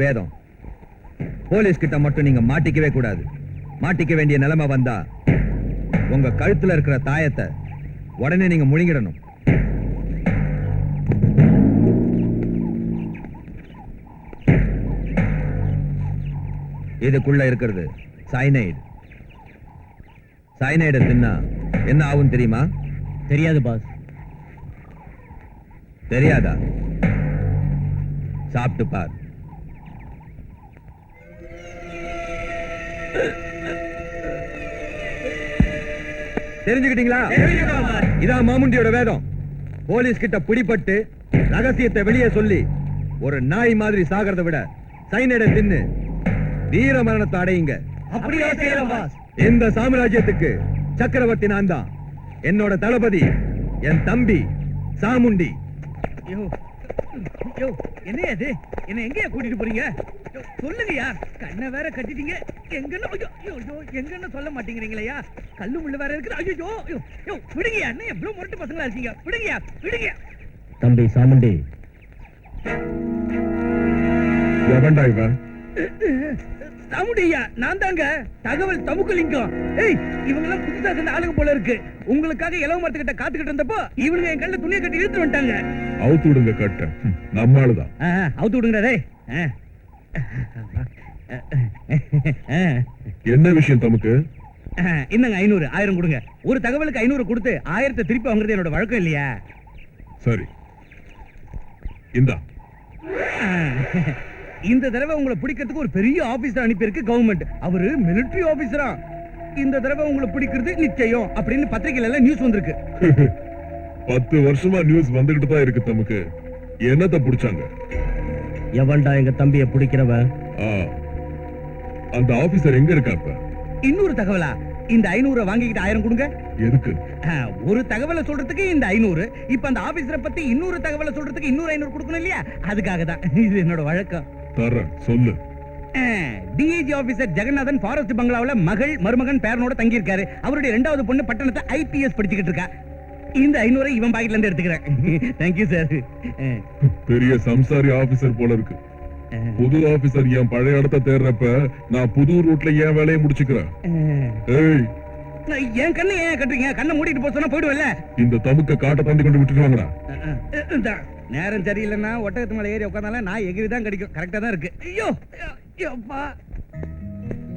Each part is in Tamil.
வேதம். போலீஸ் கிட்ட மட்டும் நீங்க மாட்டிக்கவே கூடாது. மாட்டிக்க வேண்டிய நிலைமை வந்தா உங்க கழுத்துல இருக்கிற தாயத்தை உடனே நீங்க முழுங்கிடணும். இதுக்குள்ள இருக்கிறது சைனைடு. சைனைடை தின்னா என்ன ஆகும் தெரியுமா? தெரியாது பாஸ். தெரியாதா? சாப்பிட்டு பார். தெரிஞ்சுக்கிட்டீங்களா? இதான் மாமுண்டியோட வேதம். போலீஸ் கிட்ட பிடிபட்டு ரகசியத்தை வெளியே சொல்லி ஒரு நாய் மாதிரி சாகிறத விட சைனைடை தின்னு வீர மரணத்தை அடையுங்க. அப்படியே செய்யலாம் பாஸ். இந்த சாம்ராஜ்யத்துக்கு சக்கரவர்த்தி நான் தான். என்னோட தளபதி என் தம்பி சாமுண்டி. என்ன அது? என்ன எங்கயா கூட்டிட்டு போறீங்க? சொல்லுங்கயா. கண்ணை வேற கட்டிட்டீங்க. எங்கன்னு சொல்ல மாட்டேங்கிறீங்களா? கல்லு முள்ளு வேற இருக்கு. ஐயோ விடுங்கயா. என்ன எவ்வளவு முரட்டு பசங்களா இருக்கீங்க? விடுங்கயா விடுங்க. தம்பி சாமுண்டி. எவன்டா இவன்? சாமுண்டியா நான் தாங்க. தகவல் தமுக்கலிங்கம். இவங்க எல்லாம் புதுசா சேர்ந்த ஆளுங்க போல இருக்கு. உங்களுக்காக இலவ மரத்துக்கிட்ட காத்துக்கிட்டு இருந்தப்போ இவனுங்க என் கண்ணில் துணியை கட்டி இழுத்து வந்துட்டாங்க. அவுத்து விடுங்க கட்ட. நம்மாளுதான். அவுத்து விடுங்கடா. என்ன விஷயம் தமக்கு? இன்னங்க 500 1000 கொடுங்க. ஒரு தகவலுக்கு 500 கொடுத்து 1000 திருப்பி வாங்குறது என்னோட வழக்கம் இல்லையா? சரி இந்தா. இந்த தடவை உங்களை பிடிக்கிறதுக்கு ஒரு பெரிய ஆபீசர் அனுப்பியிருக்கு கவர்மெண்ட். அவரு மிலிட்டரி ஆபீசரா. இந்த தடவை உங்களை பிடிக்கிறது நிச்சயம் அப்படின்னு பத்திரிகையில எல்லாம் நியூஸ் வந்திருக்கு. 10 வருஷமா நியூஸ் வந்துகிட்டு தான் இருக்கு தமக்கு. என்னத்தை பிடிச்சாங்க? எவன்டா எங்க தம்பியை பிடிக்கிறவன்? அந்த ஆபீசர் எங்க இருக்கா இப்ப? இன்னொரு தகவலா? இந்த 500 வாங்கிக்கிட்டு 1000 கொடுங்க. எதுக்கு? ஒரு தகவலை சொல்றதுக்கு இந்த 500. இப்ப அந்த ஆபீசரை பத்தி இன்னொரு தகவலை சொல்றதுக்கு இன்னொரு 500 கொடுக்கணும் இல்லையா? அதுக்காக தான். இது என்னோட வழக்கம். தரேன் சொல்லு. டிஐஜி ஆபீசர் ஜெகநாதன் ஃபாரஸ்ட் பங்களாவுல மகள் மருமகன் பேரனோட தங்கி இருக்காரு. அவருடைய 2வது பொண்ணு பட்டணத்தை IPS படிச்சுக்கிட்டு இருக்கா. இந்த 500 இவன் பாக்கெட்ல இருந்து எடுத்துக்கிறேன். Thank you sir. பெரிய சம்சாரி ஆபீசர் போல இருக்கு. புது ஆபீசர் என் பழைய இடத்தை தேடுறப்ப நான் புது ரூட்ல என் வேலையை முடிச்சுக்கிறேன். என் கண்ணை ஏன் கட்டுறீங்க? கண்ணை மூடிட்டு போக சொன்னா போயிடுவல்ல. இந்த தமுக்க காட்டை தாண்டி கொண்டு விட்டுருவாங்கடா. நேரம் சரியில்லைன்னா ஒட்டகத்து மேல ஏறி உட்காந்தாலும் நான் எகிரி தான் கிடைக்கும். கரெக்டா தான் இருக்கு. ஐயோ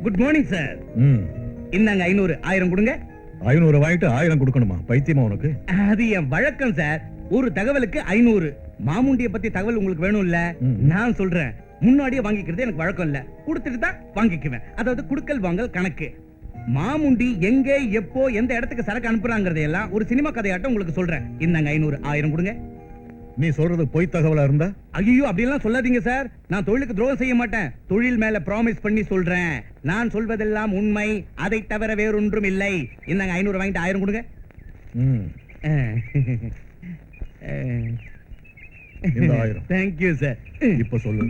குட் மார்னிங் சார். இந்தாங்க 500 1000 கொடுங்க. 500 வாங்கிட்டு 1000 கொடுக்கணுமா? பைத்தியமா உனக்கு? அது என் வழக்கம் சார். ஒரு தகவலுக்கு 500. மாமுண்டிய பத்தி தகவல் உங்களுக்கு வேணும் இல்ல? நான் சொல்றேன். முன்னாடியே வாங்கிக்கிறது எனக்கு வழக்கம் இல்ல. கொடுத்துட்டு தான் வாங்கிக்குவேன். அதாவது குடுக்கல் வாங்கல் கணக்கு. மாமுண்டி எங்க எப்போ எந்த இடத்துக்கு சரக்கு அனுப்புறாங்கறதையெல்லாம் ஒரு சினிமா கதையாட்டம் உங்களுக்கு சொல்றேன். இந்தாங்க 500 1000 கொடுங்க. நீ சொல்றது பொய் தகவலா இருந்தா? ஐயோ அப்படி எல்லாம் சொல்லாதீங்க சார். நான் தொழிலுக்கு துரோகம் செய்ய மாட்டேன். தொழில் மேல ப்ராமிஸ் பண்ணி சொல்றேன். நான் சொல்வதெல்லாம் உண்மை. அதை தவிர வேறொன்றும் இல்லை. இந்தாங்க 500 வாங்கிட்டு 1000 கொடுங்க. இந்த 1000. Thank you sir. இப்ப சொல்லு.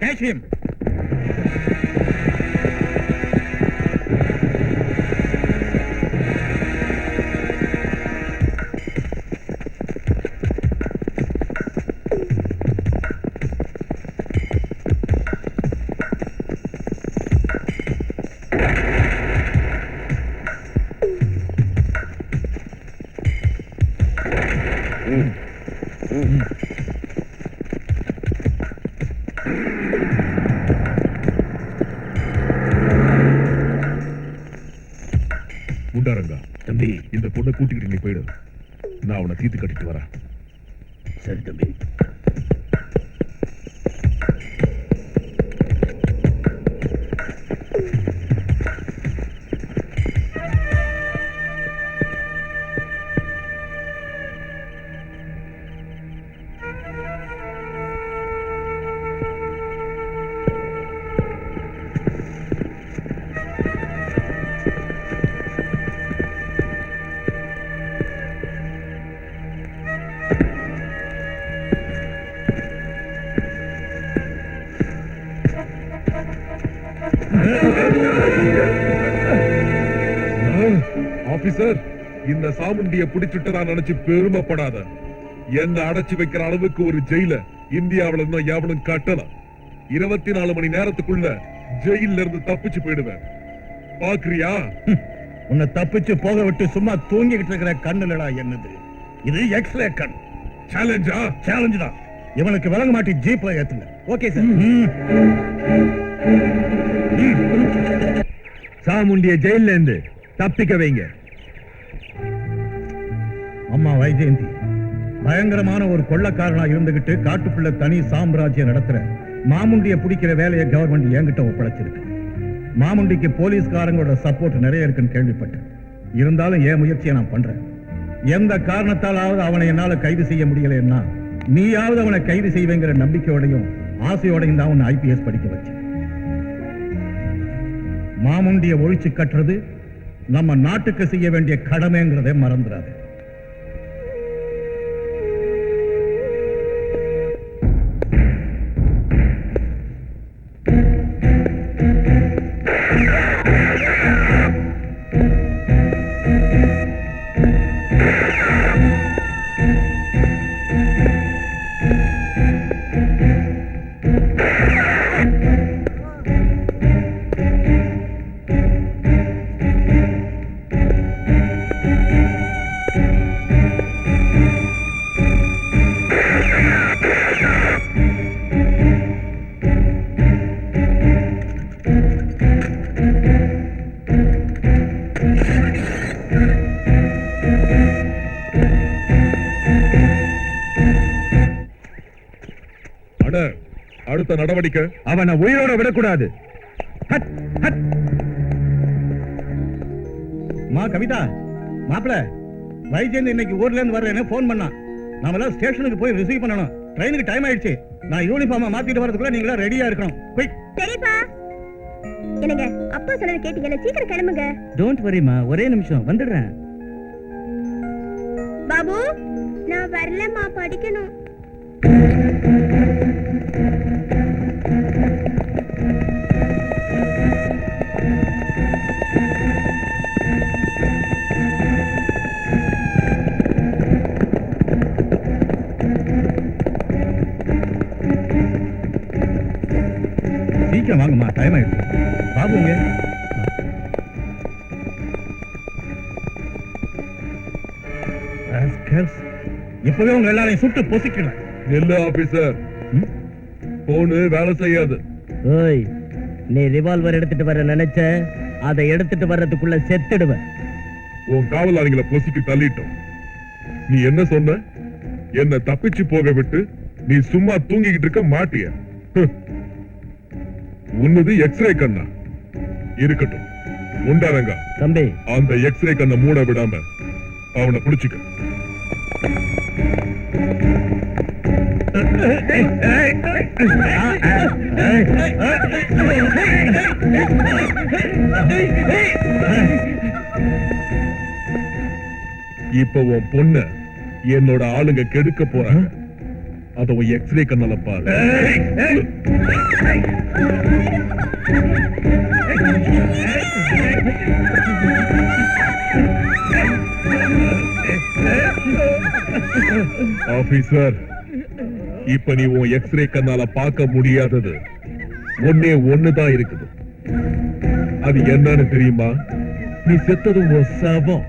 Catch him. குண்டாரங்க தம்பி, இந்த பொண்ணை கூட்டிக்கிட்டு நீ போயிடு. நான் அவனை தீத்து கட்டிட்டு வரேன். சரி தம்பி. ஆபீசர், இந்த சாமுண்டிய பிடிச்சிட்டதா நினைச்சு பெருமைப்படாத. என்ன அடைச்சு வைக்கிற அளவுக்கு ஒரு ஜெயில இந்தியாவுல இன்னும் எவனும் கட்டல. 24 மணி நேரத்துக்குள்ள ஜெயில இருந்து தப்பிச்சு போயிடுவேன். பாக்குறியா? உன்னை தப்பிச்சு போக விட்டு சும்மா தூங்கிக்கிட்டு இருக்கிற கண்ணுலடா என்னது இது? எக்ஸ்ரே கண். சேலஞ்சா? சேலஞ்சு தான். இவனுக்கு விளங்க மாட்டி ஜீப்ல ஏத்துங்க. Okay sir. சாமுண்டிய ஜெயில இருந்து தப்பிக்க வைங்க. அம்மா வைஜெயந்தி பயங்கரமான ஒரு கொள்ளக்காரனா இருந்துகிட்டு காட்டுக்குள்ள தனி சாம்ராஜ்யம் நடத்துற மாமுண்டிய பிடிக்கிற வேலையை கவர்மெண்ட் என்கிட்ட ஒப்படைச்சிருக்கு. மாமுண்டிக்கு போலீஸ்காரங்களோட சப்போர்ட் நிறைய இருக்குன்னு கேள்விப்பட்டேன். இருந்தாலும் என் முயற்சியை நான் பண்றேன். எந்த காரணத்தாலாவது அவனை என்னால கைது செய்ய முடியலன்னா நீயாவது அவனை கைது செய்வேங்கிற நம்பிக்கையோடையும் ஆசையோடையும் தான் உன்னை IPS படிக்க வச்சேன். மாமுண்டிய ஒழிச்சு கட்டுறது நம்ம நாட்டுக்கு செய்ய வேண்டிய கடமைங்கிறதை மறந்துடாது. அடுத்த நடவடிக்கை அவனை உயிரோட விடக்கூடாது. மா கவிதா, மாப்பிள வைஜெயந்த் இன்னைக்கு ஊர்ல இருந்து வர்றேன்னு போன் பண்ணான். நாமெல்லாம் ஸ்டேஷனுக்கு போய் ரிசீவ் பண்ணணும். ட்ரெயினுக்கு டைம் ஆயிடுச்சு. நான் யூனிஃபார்மை மாத்திட்டு வரதுக்குள்ள நீங்களா ரெடியா இருக்கணும். சரிப்பா. என்னங்க அப்பா சொன்னதை கேட்டீங்கல்ல, சீக்கிரம் கிளம்புங்க. டோன்ட் வரிமா, ஒரே நிமிஷம் வந்துடுறேன். பாபு, நான் வரலம்மா, படிக்கணும். சீக்கிரம் வாங்கம்மா, டைம் ஆயிடுச்சு. பாபுங்க இப்பவே உங்க எல்லாரையும் சுட்டு பொசிக்கிறேன். நெல்லு ஆபீசர், போனு வேலை செய்யாது. ஓய், நீ ரிவால்வர் எடுத்துட்டு வர நினைச்ச, அதை எடுத்துட்டு வர்றதுக்குள்ள செத்துடுவ. உன் காவலாளிகளை பொசிக்கு தள்ளிட்டோம். நீ என்ன சொன்ன? என்ன தப்பிச்சு போக விட்டு நீ சும்மா தூங்கிக்கிட்டு இருக்க மாட்டிய? உன்னது எக்ஸ்ரே கண்ணா இருக்கட்டும். உண்டாரங்க தம்பி, அந்த எக்ஸ்ரே கண்ணை மூட விடாம அவனை பிடிச்சுக்க. இப்ப உன் பொண்ண என்னோட ஆளுங்க கெடுக்க போறாங்க. அத உன் எக்ஸ்ரே கண்ணால பாரு. ஆபீசர், இப்ப நீ உன் எக்ஸ்ரே கண்ணால பார்க்க முடியாதது ஒன்னே ஒண்ணுதான் இருக்குது. அது என்னன்னு தெரியுமா? நீ செத்தது உன் சவம்.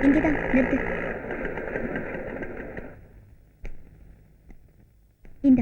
இங்கதான் நிறுத்து. இந்த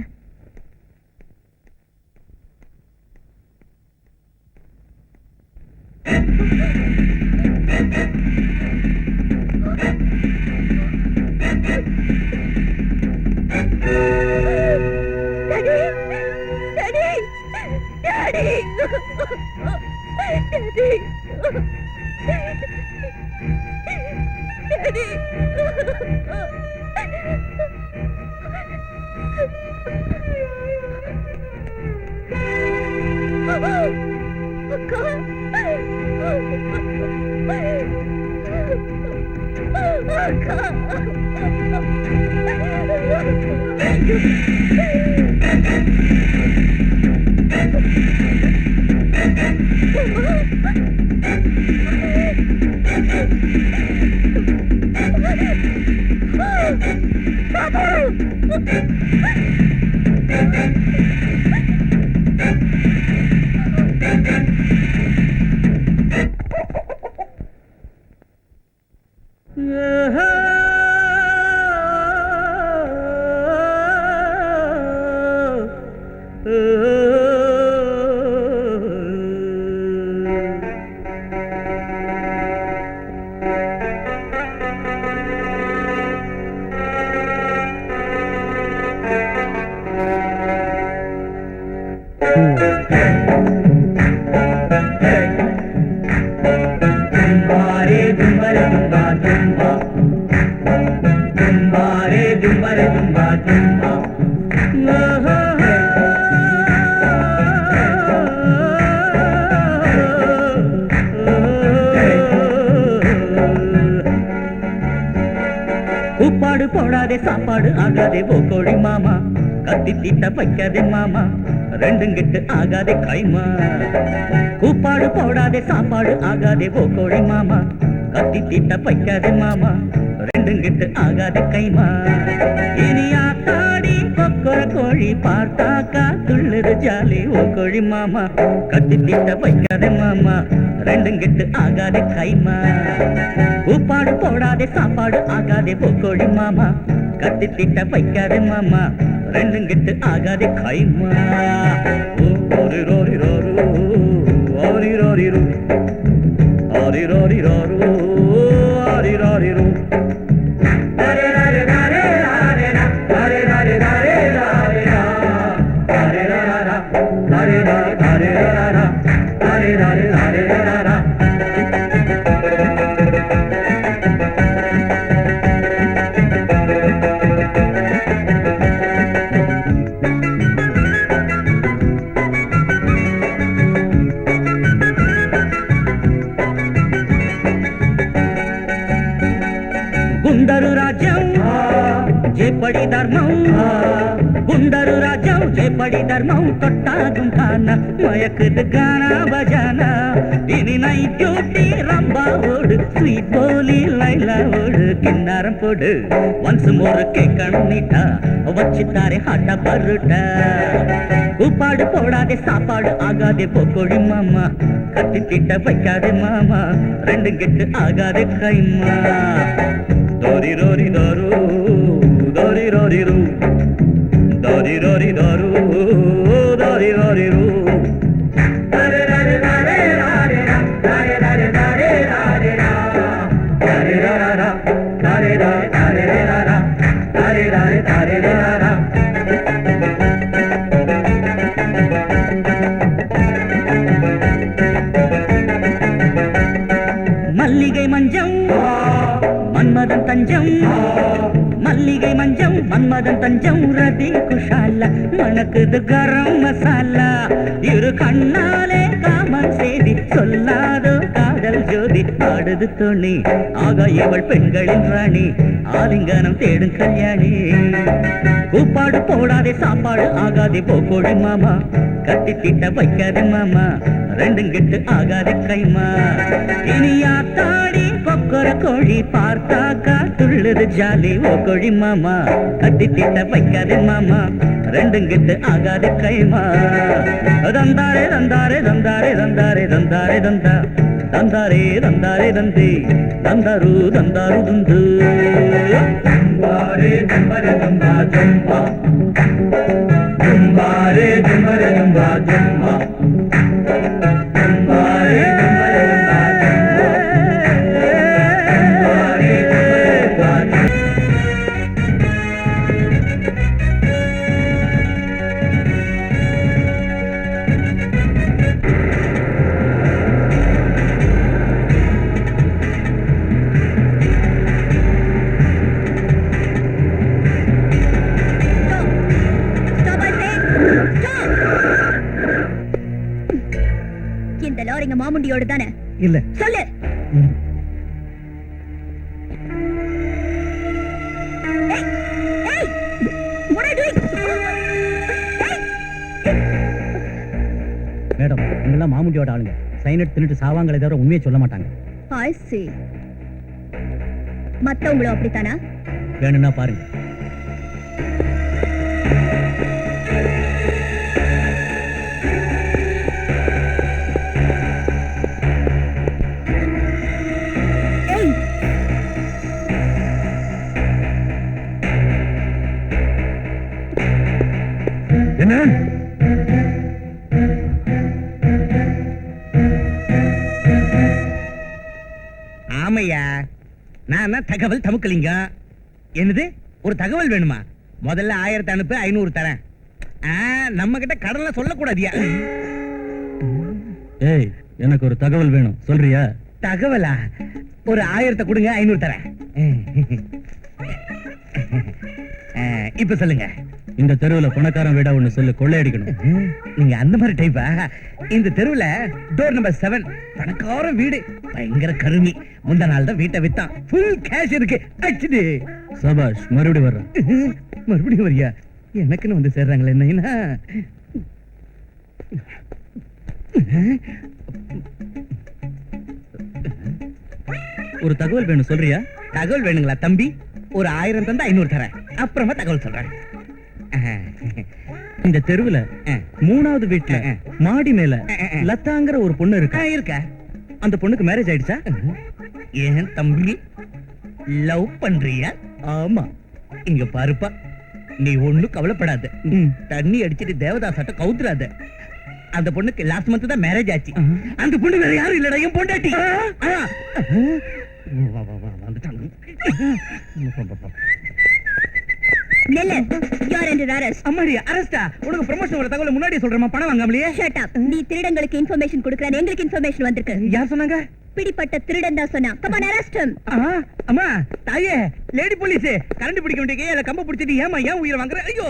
உப்பாடு போடாதே சாப்பாடு ஆகாதே ஓ கோழி மாமா, கத்தி தீட்ட வைக்காதே மாமா, ரெண்டும் கிட்டு ஆகாதே கைமா. கூப்பாடு போடாதே சாப்பாடு ஆகாதே ஓ கோழி மாமா, கத்தி தீட்ட வைக்காதே மாமா, ரெண்டும் கிட்டு ஆகாதே கைமா. இனி ஆத்தாடி கொக்கர கோழி பார்த்தாக்கா துள்ளுது ஜாலி ஓ கோழி மாமா, கத்தி தீட்ட வைக்காதே மாமா, ரெண்டும் கிட்டு ஆகாதே கைமா. கூப்பாடு போடாதே சாப்பாடு ஆகாதே ஓ கோழி மாமா, கத்தி தீட்ட வைக்காதே மாமா, ரெண்டும் கிட்டு ஆகாதே கைமா. ஓரி ரோரி ரோரு ஓரி ரோரி ரூ ஓரி ரோரி ரோரு ஓரி ரோரி ரூ. గుండరు రాజ్యం చేపడి ధర్మం గుండరు రాజ్యం చేపడి ధర్మం కొట్టాగుంటాన మయకుదు గానా బజానా இனி நைட் டியூட்டி ரம்பா ஓடு ஸ்வீட் போலி லைலா ஓடு கிண்ணாரம் போடு ஒன்ஸ் மோர் கேட்கணும் நீட்டா வச்சுட்டாரே ஹாட்டா பருட்டா கூப்பாடு போடாதே சாப்பாடு ஆகாதே போக்கோடி மாமா கத்தி திட்ட வைக்காதே மாமா ரெண்டு கெட்டு ஆகாதே கைமா தோரி ரோரி தோரு தோரி ரோரி ரூ தோரி ரோரி தோரு தோரி ரோரி ரூ மல்லிகை மஞ்சம் மன்மதன் தஞ்சம் மல்லிகை மஞ்சம் மன்மதன் தஞ்சம் ரதி குஷால மணக்குது கரம் மசாலா இரு கண்ணாலே காமன் செய்தி சொல்லாதோ காதல் ஜோதி ஆடுது தோணி ஆக இவள் பெண்களின் ராணி ஆலிங்கனம் தேடும் கல்யாணி கூப்பாடு போடாதே சாப்பாடு ஆகாதே போக்கோடி மாமா கத்தி திட்ட வைக்காதே மாமா ரெண்டும் கெட்டு ஆகாதே கைமா இனியா தாடி கொக்கர கோழி பார்த்தாக்கா துள்ளுது ஜாலி ஓ கோழி மாமா கத்தி திட்ட வைக்காதே மாமா ரெண்டும் கெட்டு ஆகாதே கைமா தந்தாரே தந்தாரே தந்தாரே தந்தாரே தந்தாரே தந்தா தந்தாரே தந்தாரே தந்தி தந்தாரு தந்தாரு துந்து தும்பாரே தும்பரே தும்பா தும்பா தும்பாரே தும்பரே தும்பா தும்பா தும்பாரே தும்பரே தும்பா தும்பாரே தும்பரே தும்பா இந்த லாரிங்க மாமுண்டியோட தானே? இல்ல சொல்லு. ஏய், ஏய், what are you doing? ஏய். மேடம் இங்கெல்லாம் மாமுண்டியோட ஆளுங்க சைனட் தின்னுட்டு சாவாங்களே தவிர உண்மையை சொல்ல மாட்டாங்க. I see. மத்தவங்களும் அப்படித்தானா? வேணும்னா பாருங்க. ஏய். என்ன ஆமையா நான் தகவல் தமுக்கலிங்க. என்னது ஒரு தகவல் வேணுமா? முதல்ல 1000 அனுப்பு 500 தரேன். நம்ம கிட்ட கடன்ல சொல்லக்கூடாதியா? ஏய் எனக்கு ஒரு தகவல் வேணும் சொல்றியா? தகவலா? ஒரு 1000 கொடுங்க 500 தரேன். இப்ப சொல்லுங்க. இந்த தெருவுல பணக்காரன் வீடா ஒண்ணு சொல்லு, கொள்ளையடிக்கணும். நீங்க அந்த மாதிரி டைப்பா? இந்த தெருவுல டோர் நம்பர் 7 பணக்கார வீடு, பயங்கர கருமி. முந்த நாள் தான் வீட்டை வித்தான், ஃபுல் கேஷ் இருக்கு. அச்சுது சபாஷ், மறுபடியும் வர்றேன். மறுபடியும் வரியா? எனக்குன்னு வந்து சேர்றாங்களே என்ன? ஒரு தகவல் வேணும் சொல்றியா? தகவல் வேணுங்களா தம்பி? ஒரு 1000 தந்தா 500 தரேன். அப்புறமா தகவல் சொல்றேன். இந்த தெருவுல 3வது வீட்டுல மாடி மேல லதாங்கிற ஒரு பொண்ணு இருக்கா? இருக்கா? அந்த பொண்ணுக்கு மேரேஜ் ஆயிடுச்சா? ஏன் தம்பி லவ் பண்றியா? ஆமா. இங்க பாருப்பா, நீ ஒண்ணும் கவலைப்படாத. தண்ணி அடிச்சிட்டு தேவதாசாட்ட கவுத்துறாத. அந்த பொண்ணுக்கு லாஸ்ட் மந்த் தான் மேரேஜ் ஆச்சு. அந்த பொண்ணு வேற யாரும் இல்லடா, என் பொண்டாட்டி. வந்துட்டாங்க. நெல்லு you are under arrest. அம்மாடி அரஸ்டா உனக்கு ப்ரமோஷன் வர தகவல் முன்னாடியே சொல்றேன் பணம் வாங்காமலையே Shut up. நீ திருடங்களுக்கு இன்ஃபர்மேஷன் கொடுக்கறேன், எங்களுக்கு இன்ஃபர்மேஷன் வந்திருக்கு. யார் சொன்னாங்க பிடிப்பட்ட திருடன் தான் சொன்னா. Come on, arrest him. அம்மா தாயே லேடி போலீஸ் கரண்ட் பிடிக்க வேண்டிய கையில கம்ப பிடிச்சிட்டு ஏமா ஏன் உயிரை வாங்குற ஐயோ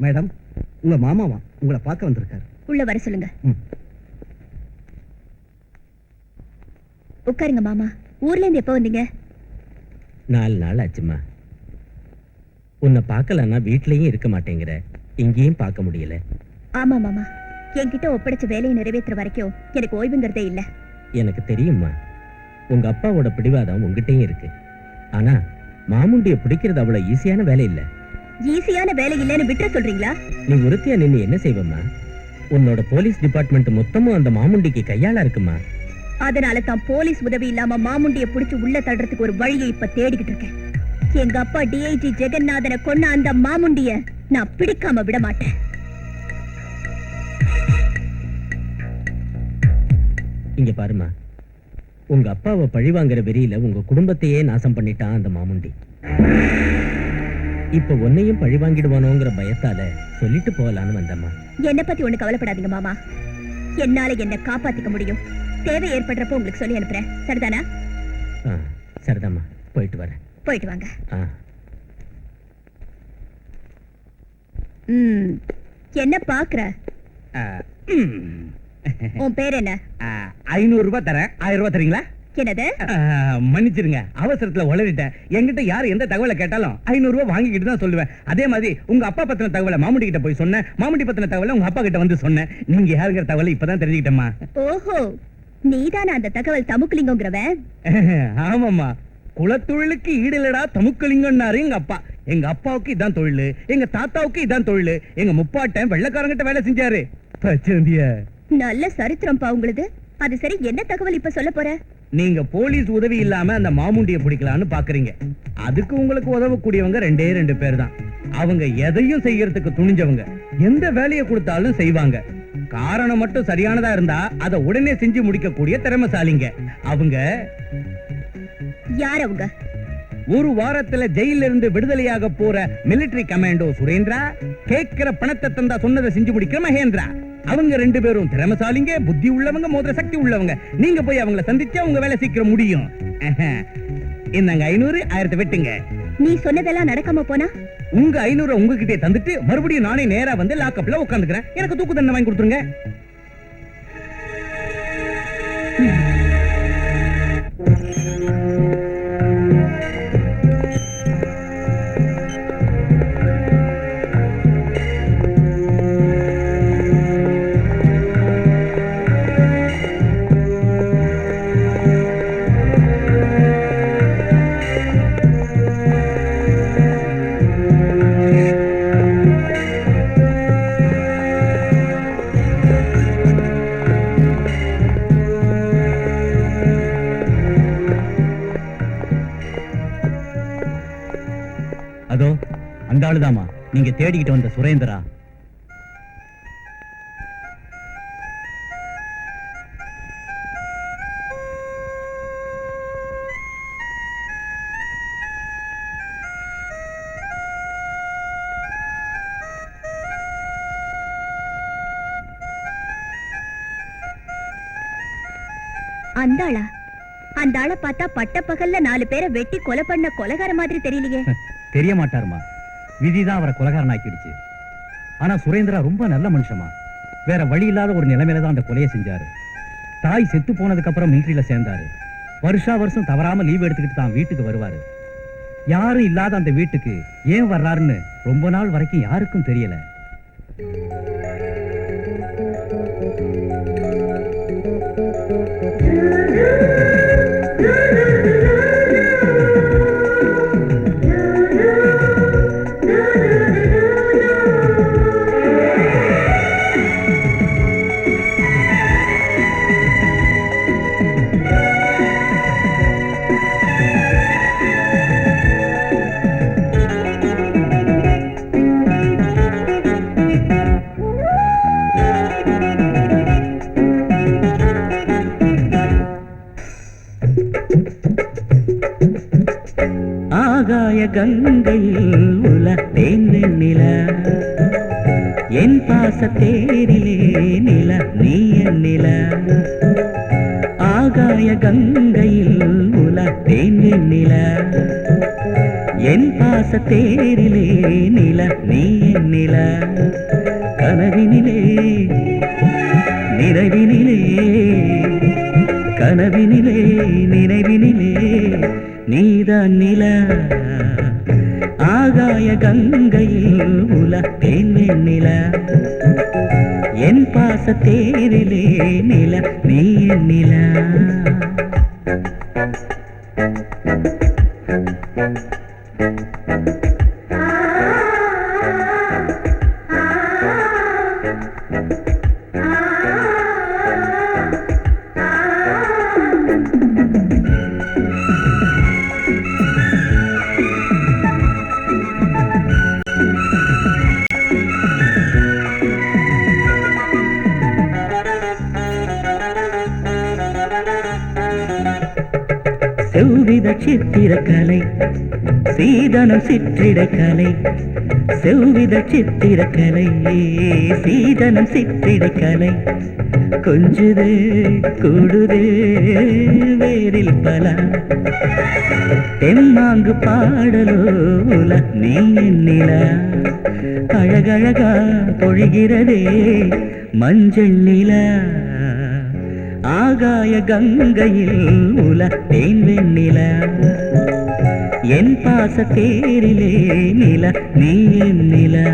மேடம், உங்க மாமாவா உங்களை பார்க்க வந்திருக்காரு. உள்ள வர சொல்லுங்க. உட்காருங்க மாமா. ஊர்ல இருந்து எப்ப வந்தீங்க? 4 நாள் ஆச்சுமா. உன்னை பார்க்கலன்னா வீட்லயும் இருக்க மாட்டேங்கிற, இங்கேயும் பார்க்க முடியல. ஆமா மாமா, என்கிட்ட ஒப்படைச்ச வேலையை நிறைவேற்றுற வரைக்கும் எனக்கு ஓய்வுங்கிறதே இல்ல. எனக்கு தெரியுமா, உங்க அப்பாவோட பிடிவாதம் உங்ககிட்டயும் இருக்கு. ஆனா மாமுண்டிய பிடிக்கிறது அவ்வளவு ஈஸியான வேலை இல்ல. ஈஸியான வேலை இல்லைன்னு விட்டுற சொல்றீங்களா? நீ ஒருத்தியா நின்னு என்ன செய்வம்மா? உன்னோட போலீஸ் டிபார்ட்மெண்ட் மொத்தமும் அந்த மாமுண்டிக்கு கையாளா இருக்குமா. அதனால தான் போலீஸ் உதவி இல்லாம மாமுண்டிய புடிச்சு உள்ள தள்ளுறதுக்கு ஒரு வழியை இப்ப தேடிக்கிட்டு இருக்கேன். எங்க அப்பா டிஐஜி ஜெகநாதனை கொன்ன அந்த மாமுண்டிய நான் பிடிக்காம விட மாட்டேன். இங்க பாருமா, உங்க அப்பாவை பழிவாங்கிற வெறியில உங்க குடும்பத்தையே நாசம் பண்ணிட்டான் அந்த மாமுண்டி. இப்ப உன்னையும் பழி வாங்கிடுவானோங்கிற பயத்தால சொல்லிட்டு போகலான்னு வந்தம்மா. என்ன பத்தி ஒண்ணு கவலைப்படாதீங்க மாமா, என்னால என்ன காப்பாத்திக்க முடியும். தேவை ஏற்படுறப்போ உங்களுக்கு சொல்லி அனுப்புறேன். சரிதானா? சரிதாம்மா, போயிட்டு வரேன். போயிட்டு வாங்க. ஆ. என்ன பாக்குற? உன் பேர் என்ன? 500 ரூபாய் தரேன், 1000 ரூபாய் தரீங்களா? என்னது? மன்னிச்சிருங்க, அவசரத்துல உளறிட்டேன். என்கிட்ட யாரு எந்த தகவலை கேட்டாலும் 500 ரூபாய் வாங்கிக்கிட்டு தான் சொல்லுவேன். அதே மாதிரி உங்க அப்பா பத்தின தகவலை மாமுண்டி கிட்ட போய் சொன்னேன், மாமுண்டி பத்தின தகவலை உங்க அப்பா கிட்ட வந்து சொன்னேன். நீங்க யாருங்கிற தகவலை இப்பதான் தெரிஞ்சுக்கிட்டேம்மா. ஓஹோ, நீதான அந்த தகவல் தமுக்குலிங்கங்கிறவன்? ஆமாம்மா, குலத்தொழிலுக்கு ஈடுலடா தமுக்கலிங்கன்னாரு எங்க அப்பா. எங்க அப்பாவுக்கு இதான் தொழில், எங்க தாத்தாவுக்கு இதான் தொழில். எங்க முப்பாட்டன் வெள்ளக்காரங்கிட்ட வேலை செஞ்சாரு. பச்சந்திய நல்ல சரித்திரம்பா உங்களுது. அது சரி, என்ன தகவல் இப்ப சொல்ல போற? நீங்க போலீஸ் உதவி இல்லாம அந்த மாமுண்டிய பிடிக்கலான்னு பாக்குறீங்க. அதுக்கு உங்களுக்கு உதவக்கூடியவங்க 2 பேர் தான். அவங்க எதையும் செய்யறதுக்கு துணிஞ்சவங்க, எந்த வேலையை கொடுத்தாலும் செய்வாங்க. காரணம் மட்டும் சரியானதா இருந்தா அதை உடனே செஞ்சு முடிக்கக்கூடிய திறமைசாலிங்க. அவங்க யார்? அவங்க ஒரு வாரத்துல ஜெயில இருந்து விடுதலையாக போற மிலிட்டரி கமாண்டோ சுரேந்திரா, கேட்கிற பணத்தை தந்தா சொன்னதை செஞ்சு முடிக்கிற மகேந்திரா. அவங்க 2 பேரும் திறமைசாலிங்க, புத்தி உள்ளவங்க, மோதிர சக்தி உள்ளவங்க. நீங்க போய் அவங்களை சந்திச்சா உங்க வேலை சீக்கிரம் முடியும். இந்தாங்க 500, 1000 வெட்டுங்க. நீ சொன்னதெல்லாம் நடக்காம போனா? உங்க 500 உங்ககிட்டே தந்துட்டு மறுபடியும் நானே நேரா வந்து லாக்அப்ல உட்காந்துக்கிறேன். எனக்கு தூக்கு தண்டனை வாங்கி கொடுத்துருங்க. அதோ அந்த ஆளுதாமா நீங்க தேடிக்கிட்டு வந்த சுரேந்திரா. அந்த ஆளா? அந்த ஆளை பார்த்தா பட்ட பகல்ல 4 பேரை வெட்டி கொலை பண்ண கொலைகார மாதிரி தெரியலையே. தெரிய மாட்டாருமா, விதிதான் அவரை கொலைகாரன் ஆக்கிடுச்சு. ஆனா சுரேந்திரா ரொம்ப நல்ல மனுஷமா. வேற வழி இல்லாத ஒரு நிலைமையில தான் அந்த கொலையை செஞ்சாரு. தாய் செத்து போனதுக்கு அப்புறம் மிலிட்டரியில சேர்ந்தாரு. வருஷா வருஷம் தவறாம லீவ் எடுத்துக்கிட்டு தான் வீட்டுக்கு வருவாரு. யாரும் இல்லாத அந்த வீட்டுக்கு ஏன் வர்றாருன்னு ரொம்ப நாள் வரைக்கும் யாருக்கும் தெரியல. ஆகாய கங்கையில் உலத்தேன் வெண்ணிலா என் பாசத்தேரிலே நில நீ என் நிலா ஆகாய கங்கையில் உலத்தேன் வெண்ணிலா என் பாசத்தேரிலே நில நீ என் நிலா கனவினிலே நிறைவினிலே கனவினிலே நினைவினிலே நீதான் நிலா ஆகாய கங்கையில் உலத்தேன் வெண்ணிலா என் பாசத்தேரிலே நில நீ என் நிலா செவ்வித சித்திரக்கலை சீதனம் சிற்றிடக்கலை செவ்வித சித்திரக்கலை சீதனம் சிற்றிடக்கலை கொஞ்சுது கூடுது வேரில் பல தெம்மாங்கு பாடலோல நீ நிலா அழகழகா பொழிகிறதே மஞ்சள் நிலா ஆகாய கங்கையில் உலத்தேன் வெண்ணிலா என் பாசத்தேரிலே நில நீ என் நிலா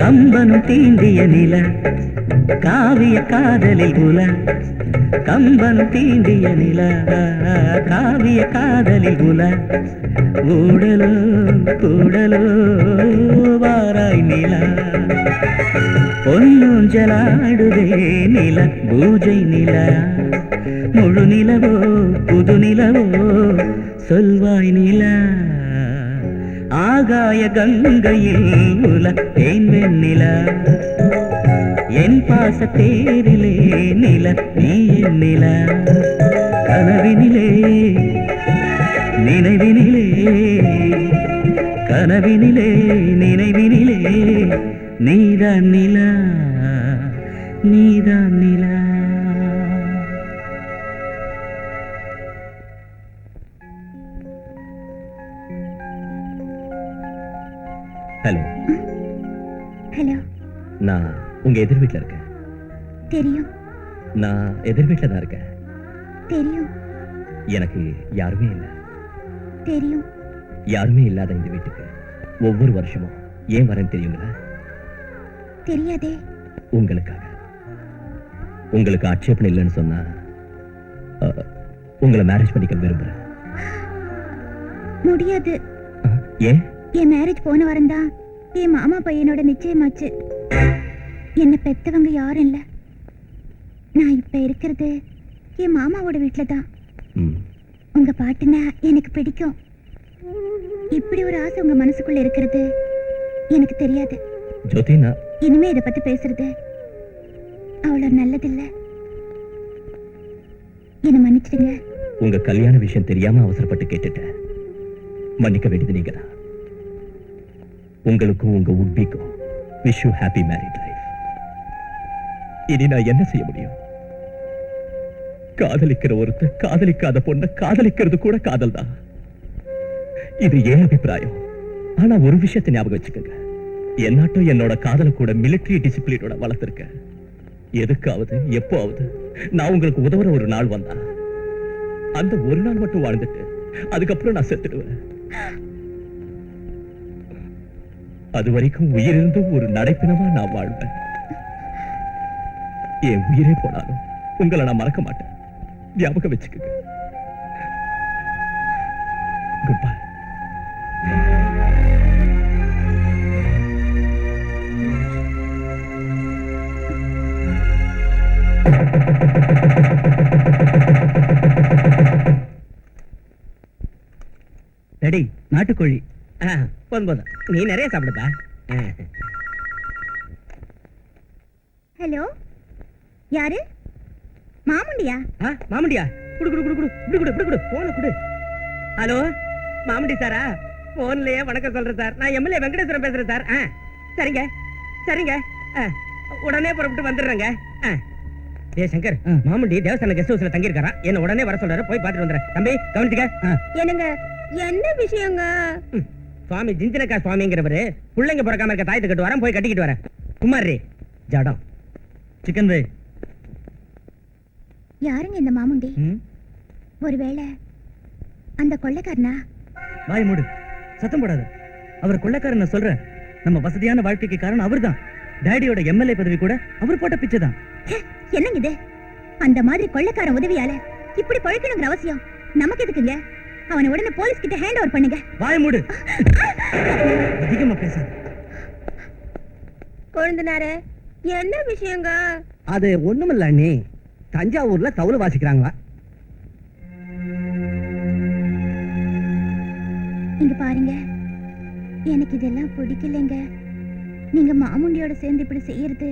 கம்பனும் தீண்டிய நில காவிய காதலில் குல கம்பனும் தீண்டிய நில காவிய காதலில் குல ஊடலோ கூடலோ வாராய் நில பொன்னூஞ்சலாடுதே நில பூஜை நில முழு நிலவோ புது நிலவோ சொல்வாய் நில ஆகாய கங்கையில் உலத்தேன் வெண்ணிலா என் பாசத்தேரிலே நில நீ என் நிலா கனவினிலே நினைவினிலே கனவினிலே நினைவினிலே நீதான் நிலா நீதான் நிலா ஹலோ ஹலோ நான் உங்க எதிர் வீட்டுல இருக்கேன். தெரியும் நான் எதிர் வீட்டுல தான் இருக்கேன். தெரியும் எனக்கு யாருமே இல்லை. தெரியும் யாருமே இல்லாத இந்த வீட்டுக்கு ஒவ்வொரு வருஷமும் ஏன் வரேன்னு தெரியுங்களா? தெரியாதே. உங்களுக்காக. உங்களுக்கு ஆட்சேபனை இல்லைன்னு சொன்னா உங்களை மேரேஜ் பண்ணிக்க விரும்புறேன். முடியாது. ஏன்? என் மேரேஜ் போன வாரம் தான் என் மாமா பையனோட நிச்சயமாச்சு. என்ன பெத்தவங்க யாரும் இல்ல. நான் இப்ப இருக்கிறது என் மாமாவோட வீட்டுல தான். உங்க பாட்டுனா எனக்கு பிடிக்கும். இப்படி ஒரு ஆசை உங்க மனசுக்குள்ள இருக்கிறது எனக்கு தெரியாது. ஜோதினா, இனிமே இதை பத்தி பேசுறது அவ்வளவு நல்லதில்ல. என்ன மன்னிச்சிடுங்க. உங்க கல்யாண விஷயம் தெரியாம அவசரப்பட்டு கேட்டுட்டேன். மன்னிக்க வேண்டியது நீங்கதான். உங்களுக்கும் உங்க உட்பிக்கும் wish you happy married life. இனி நான் என்ன செய்ய முடியும்? காதலிக்கிற ஒருத்தர் காதலிக்காத பொண்ணை காதலிக்கிறது கூட காதல் தான். இது ஏன் அபிப்பிராயம். ஆனா ஒரு விஷயத்தை ஞாபகம் வச்சுக்கோங்க. என்னாட்டும் என்னோட காதலை கூட மிலிட்டரி டிசிப்ளினோட வளர்த்திருக்கேன். எதுக்காவது எப்போவது நான் உங்களுக்கு உதவுற ஒரு நாள் வந்தா அந்த ஒரு நாள் மட்டும் வாழ்ந்துட்டு அதுக்கப்புறம் நான் செத்துடுவேன். அது வரைக்கும் உயிரிழந்தும் ஒரு நடைப்பினமா நான் வாழ்வேன். என் உயிரே போனாலும் உங்களை நான் மறக்க மாட்டேன். ஞாபகம் வச்சுக்கோங்க. Good bye. ரெடி நாட்டுக்கோழி. போதும் போதும், நீ நிறைய சாப்பிடுப்பா. ஹலோ, யாரு? மாமுண்டியா? மாமண்டியா? குடு குடு குடு குடு இப்படி குடு இப்படி குடு போன குடு. ஹலோ, மாமண்டி சாரா? போன்லயே வணக்கம் சொல்றேன் சார். நான் எம்எல்ஏ வெங்கடேஸ்வரன் பேசுறேன் சார். சரிங்க சரிங்க, உடனே புறப்பட்டு வந்துடுறேங்க. சங்கர், மாமண்டி தேவஸ்தான கெஸ்ட் ஹவுஸ்ல தங்கி இருக்காரா, என்ன உடனே வர சொல்றாரு. போய் பார்த்துட்டு வந்துடுறேன். தம்பி கவனிச்சுக்க. என்னங்க, என்ன விஷயங்க? சுவாமி ஜிஞ்சனக்கா சுவாமிங்கிறவரு பிள்ளைங்க பிறக்காம இருக்க தாயத்தை கட்டு வரேன், போய் கட்டிக்கிட்டு வரேன். குமாரி ஜடம் சிக்கன் வே. யாருங்க இந்த மாமுண்டி? ஒருவேளை அந்த கொள்ளைக்காரனா? வாய் மூடு, சத்தம் போடாத. அவர் கொள்ளைக்காரன் சொல்றேன். நம்ம வசதியான வாழ்க்கைக்கு காரணம் அவர்தான். டாடியோட எம்எல்ஏ பதவி கூட அவர் போட்ட பிச்சை தான். என்னங்க இது? அந்த மாதிரி கொள்ளைக்காரன் உதவியால இப்படி பழக்கணுங்கிற அவசியம் நமக்கு எதுக்குங்க? அவனை உடனே போலீஸ் கிட்ட ஹேண்ட் ஓவர் பண்ணுங்க. வாய் மூடு, அதிகமா பேசாத. கொழுந்தனாரே, என்ன விஷயங்க? அது ஒண்ணுமில்ல நீ தஞ்சாவூர்ல தவுல வாசிக்கிறாங்களா? இங்க பாருங்க, எனக்கு இதெல்லாம் பிடிக்கலைங்க. நீங்க மாமுண்டியோட சேர்ந்து இப்படி செய்யறது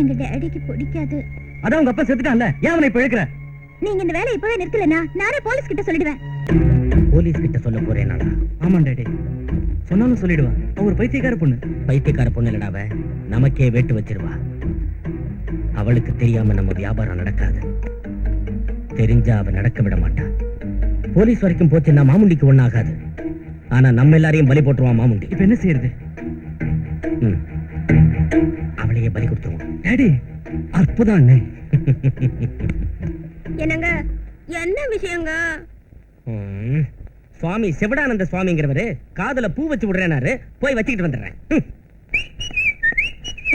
எங்க டேடிக்கு பிடிக்காது. அதான் உங்க அப்பா செத்துட்டான்ல, ஏன் அவனை இப்ப இழுக்கிற? நீங்க இந்த வேலையை இப்பவே நிறுத்தலனா நானே போலீஸ் கிட்ட சொல்லிடுவேன். போலீஸ் கிட்ட சொல்ல போறேனா? ஆமா டாடி, சொன்னாலும் சொல்லிடுவான். அவர் பைத்தியக்கார பொண்ணு. பைத்தியக்கார பொண்ணு இல்லடாவ, நமக்கே வேட்டு வச்சிருவா. அவளுக்கு தெரியாம நம்ம வியாபாரம் நடக்காது. தெரிஞ்சா அவ நடக்க விட மாட்டா. போலீஸ் வரைக்கும் போச்சுன்னா மாமுண்டிக்கு ஒண்ணாகாது. ஆனா நம்ம எல்லாரையும் பலி போட்டுருவான் மாமுண்டி. இப்ப என்ன செய்யறது? அவளையே பலி கொடுத்துருவோம். டாடி, அற்புதம் அண்ணே. என்னங்க, என்ன விஷயங்க? சுவாமி சிவடானந்த சுவாமிங்கிறவரு காதுல பூ வச்சு விடுறேனாரு. போய் வச்சுக்கிட்டு வந்துடுறேன்.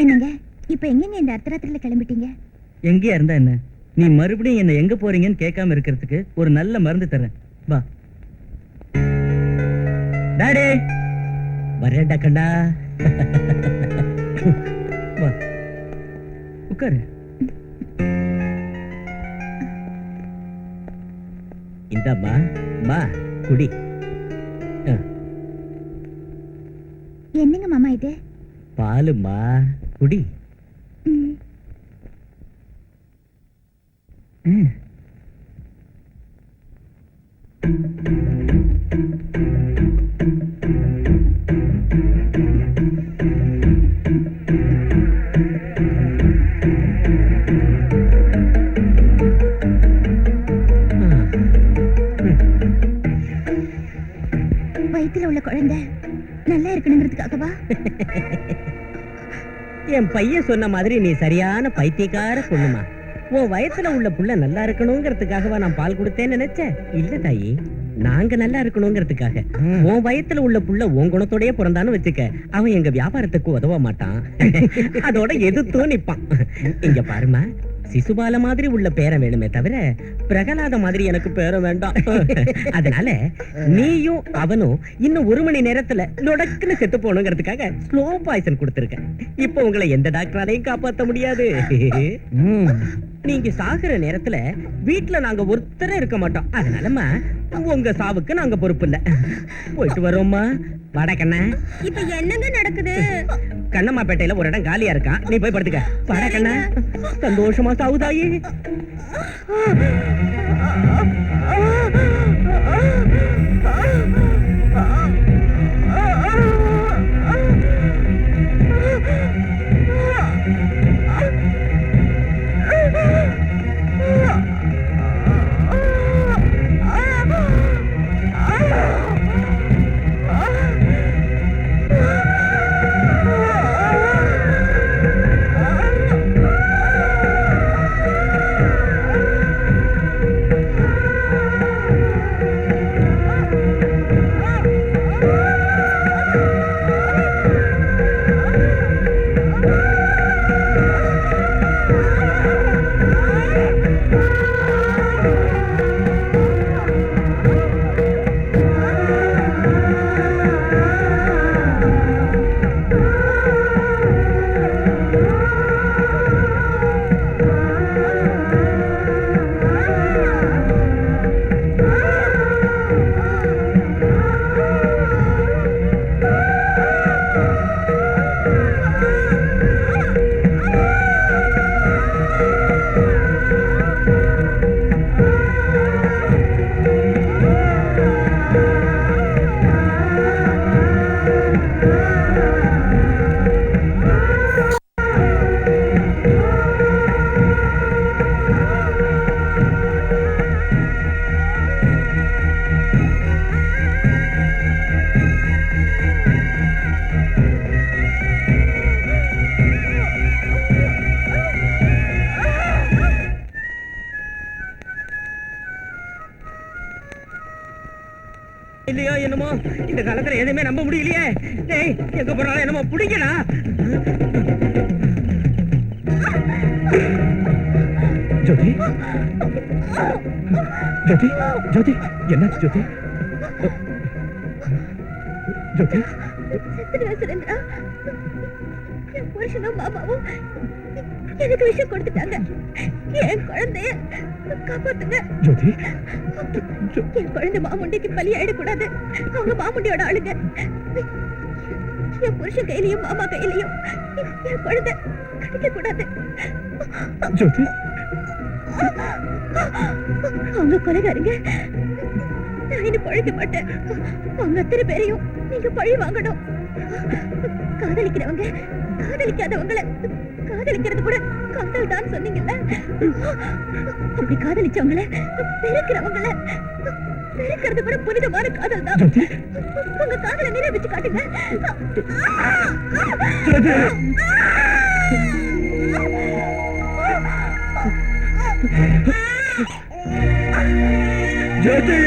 என்னங்க, இப்ப எங்கங்க இந்த அர்த்தராத்திரில கிளம்பிட்டீங்க? எங்கேயா இருந்தா என்ன? நீ மறுபடியும் என்ன எங்க போறீங்கன்னு கேட்காம இருக்கிறதுக்கு ஒரு நல்ல மருந்து தரேன். வா டாடி. வரேன்டா கண்டா. வா உட்காரு. இந்தம்மா மா குடி. என்னங்க மாமா இது? பாலுமா குடி. வயித்துல உள்ள குழந்தை நல்லா இருக்கணுங்கிறதுக்காகவா? என் பையன் சொன்ன மாதிரி நீ சரியான பைத்தியக்கார பொண்ணுமா. உன் வயசுல உள்ள புள்ள நல்லா இருக்கணுங்கிறதுக்காகவா நான் பால் கொடுத்தேன்னு நினைச்சேன். இல்ல தாயி, நாங்க நல்லா இருக்கணுங்கிறதுக்காக. உன் வயத்துல உள்ள புள்ள உன் குணத்தோடய பிறந்தான்னு வச்சுக்க, அவன் எங்க வியாபாரத்துக்கு உதவ மாட்டான். அதோட எதிர்த்தும் நிப்பான். இங்க பாருமா, சிசுபால மாதிரி உள்ள பேரன் வேணுமே தவிர பிரகலாத மாதிரி எனக்கு பேரம் வேண்டாம். அதனால நீயும் அவனும் இன்னும் 1 மணி நேரத்துல நொடக்குன்னு செத்து போகணுங்கிறதுக்காக ஸ்லோ பாய்சன் கொடுத்திருக்க. இப்ப உங்களை எந்த டாக்டராலையும் காப்பாற்ற முடியாது. நீங்க சாகுற நேரத்துல வீட்டுல நாங்க ஒருத்தர இருக்க மாட்டோம். அதனாலமா உங்க சாவுக்கு நாங்க பொறுப்பு இல்ல. போயிட்டு வரோம்மா. வாடா கண்ணா. இப்ப என்னங்க நடக்குது? கண்ணம்மாப்பேட்டையில ஒரு இடம் காலியா இருக்கான், நீ போய் படுத்துக்க. வாடா கண்ணா. சந்தோஷமா சாவுதாயி. இந்த காலத்துல எதுவுமே நம்ப முடியலையே. டேய், எங்க போறாலும் என்னமோ பிடிக்கடா. ஜோதி ஜோதி ஜோதி என்னாச்சு ஜோதி? ஜோதி செத்துடுவேன் சுரேந்திரா. என் புருஷனும் மாமாவும் எனக்கு விஷயம் கொடுத்துட்டாங்க. என் குழந்தைய காப்பாத்துங்க. ஜோதி என் குழந்தை மாமுண்டிக்கு பலி ஆயிடக்கூடாது. அவங்க மாமுண்டியோட ஆளுங்க. என் புருஷன் கையிலையும் மாமா கையிலையும் என் குழந்தை கிடைக்க கூடாது. ஜோதி அவங்க கொலைகாரங்க. நான் இனி பழிக்க மாட்டேன். அவங்க அத்தனை பேரையும் நீங்க பழி வாங்கணும். காதலிக்கிறவங்க காதலிக்காதவங்கள காதலிக்கிறது கூட காதல் தான் சொன்னீங்கல்ல. அப்படி காதலிச்சவங்கள பெருக்கிறவங்கள பெருக்கிறது கூட புனிதமான காதல் தான். உங்க காதலை நிரூபிச்சு காட்டுங்க. ஜோதி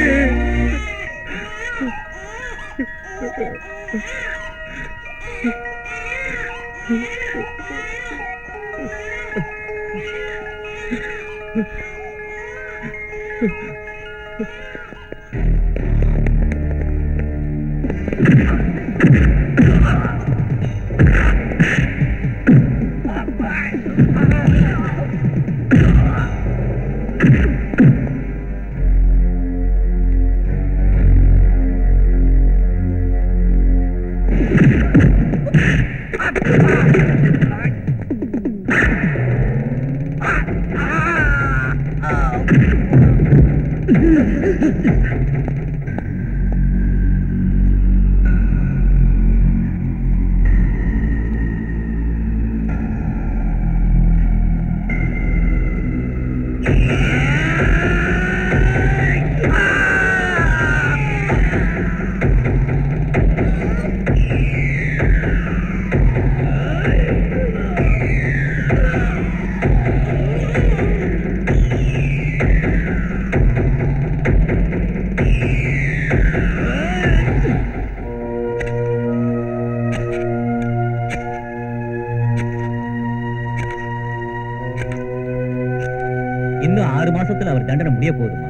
இன்னும் 6 மாசத்துல அவர் தண்டனை முடிய போகுதுமா.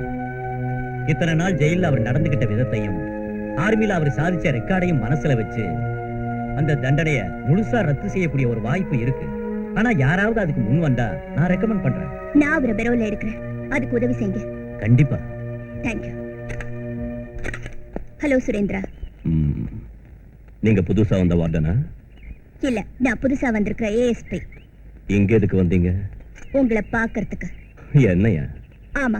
இத்தனை நாள் ஜெயில அவர் நடந்துகிட்ட விதத்தையும் ஆர்மியில அவர் சாதிச்ச ரெக்கார்டையும் மனசுல வச்சு அந்த தண்டனைய முழுசா ரத்து செய்யக்கூடிய ஒரு வாய்ப்பு இருக்கு. ஆனா யாராவது அதுக்கு முன் வந்தா நான் ரெக்கமெண்ட் பண்றேன். நான் அவரை பெரோல எடுக்கிறேன். அதுக்கு உதவி செய்யுங்க. கண்டிப்பா. தேங்க்யூ. ஹலோ சுரேந்திரா. நீங்க புதுசா வந்த வார்டனா? இல்ல, நான் புதுசா வந்திருக்கிற ஏஎஸ்பி. இங்க எதுக்கு வந்தீங்க? உங்களை பாக்குறதுக்கு. என்னையா? ஆமா,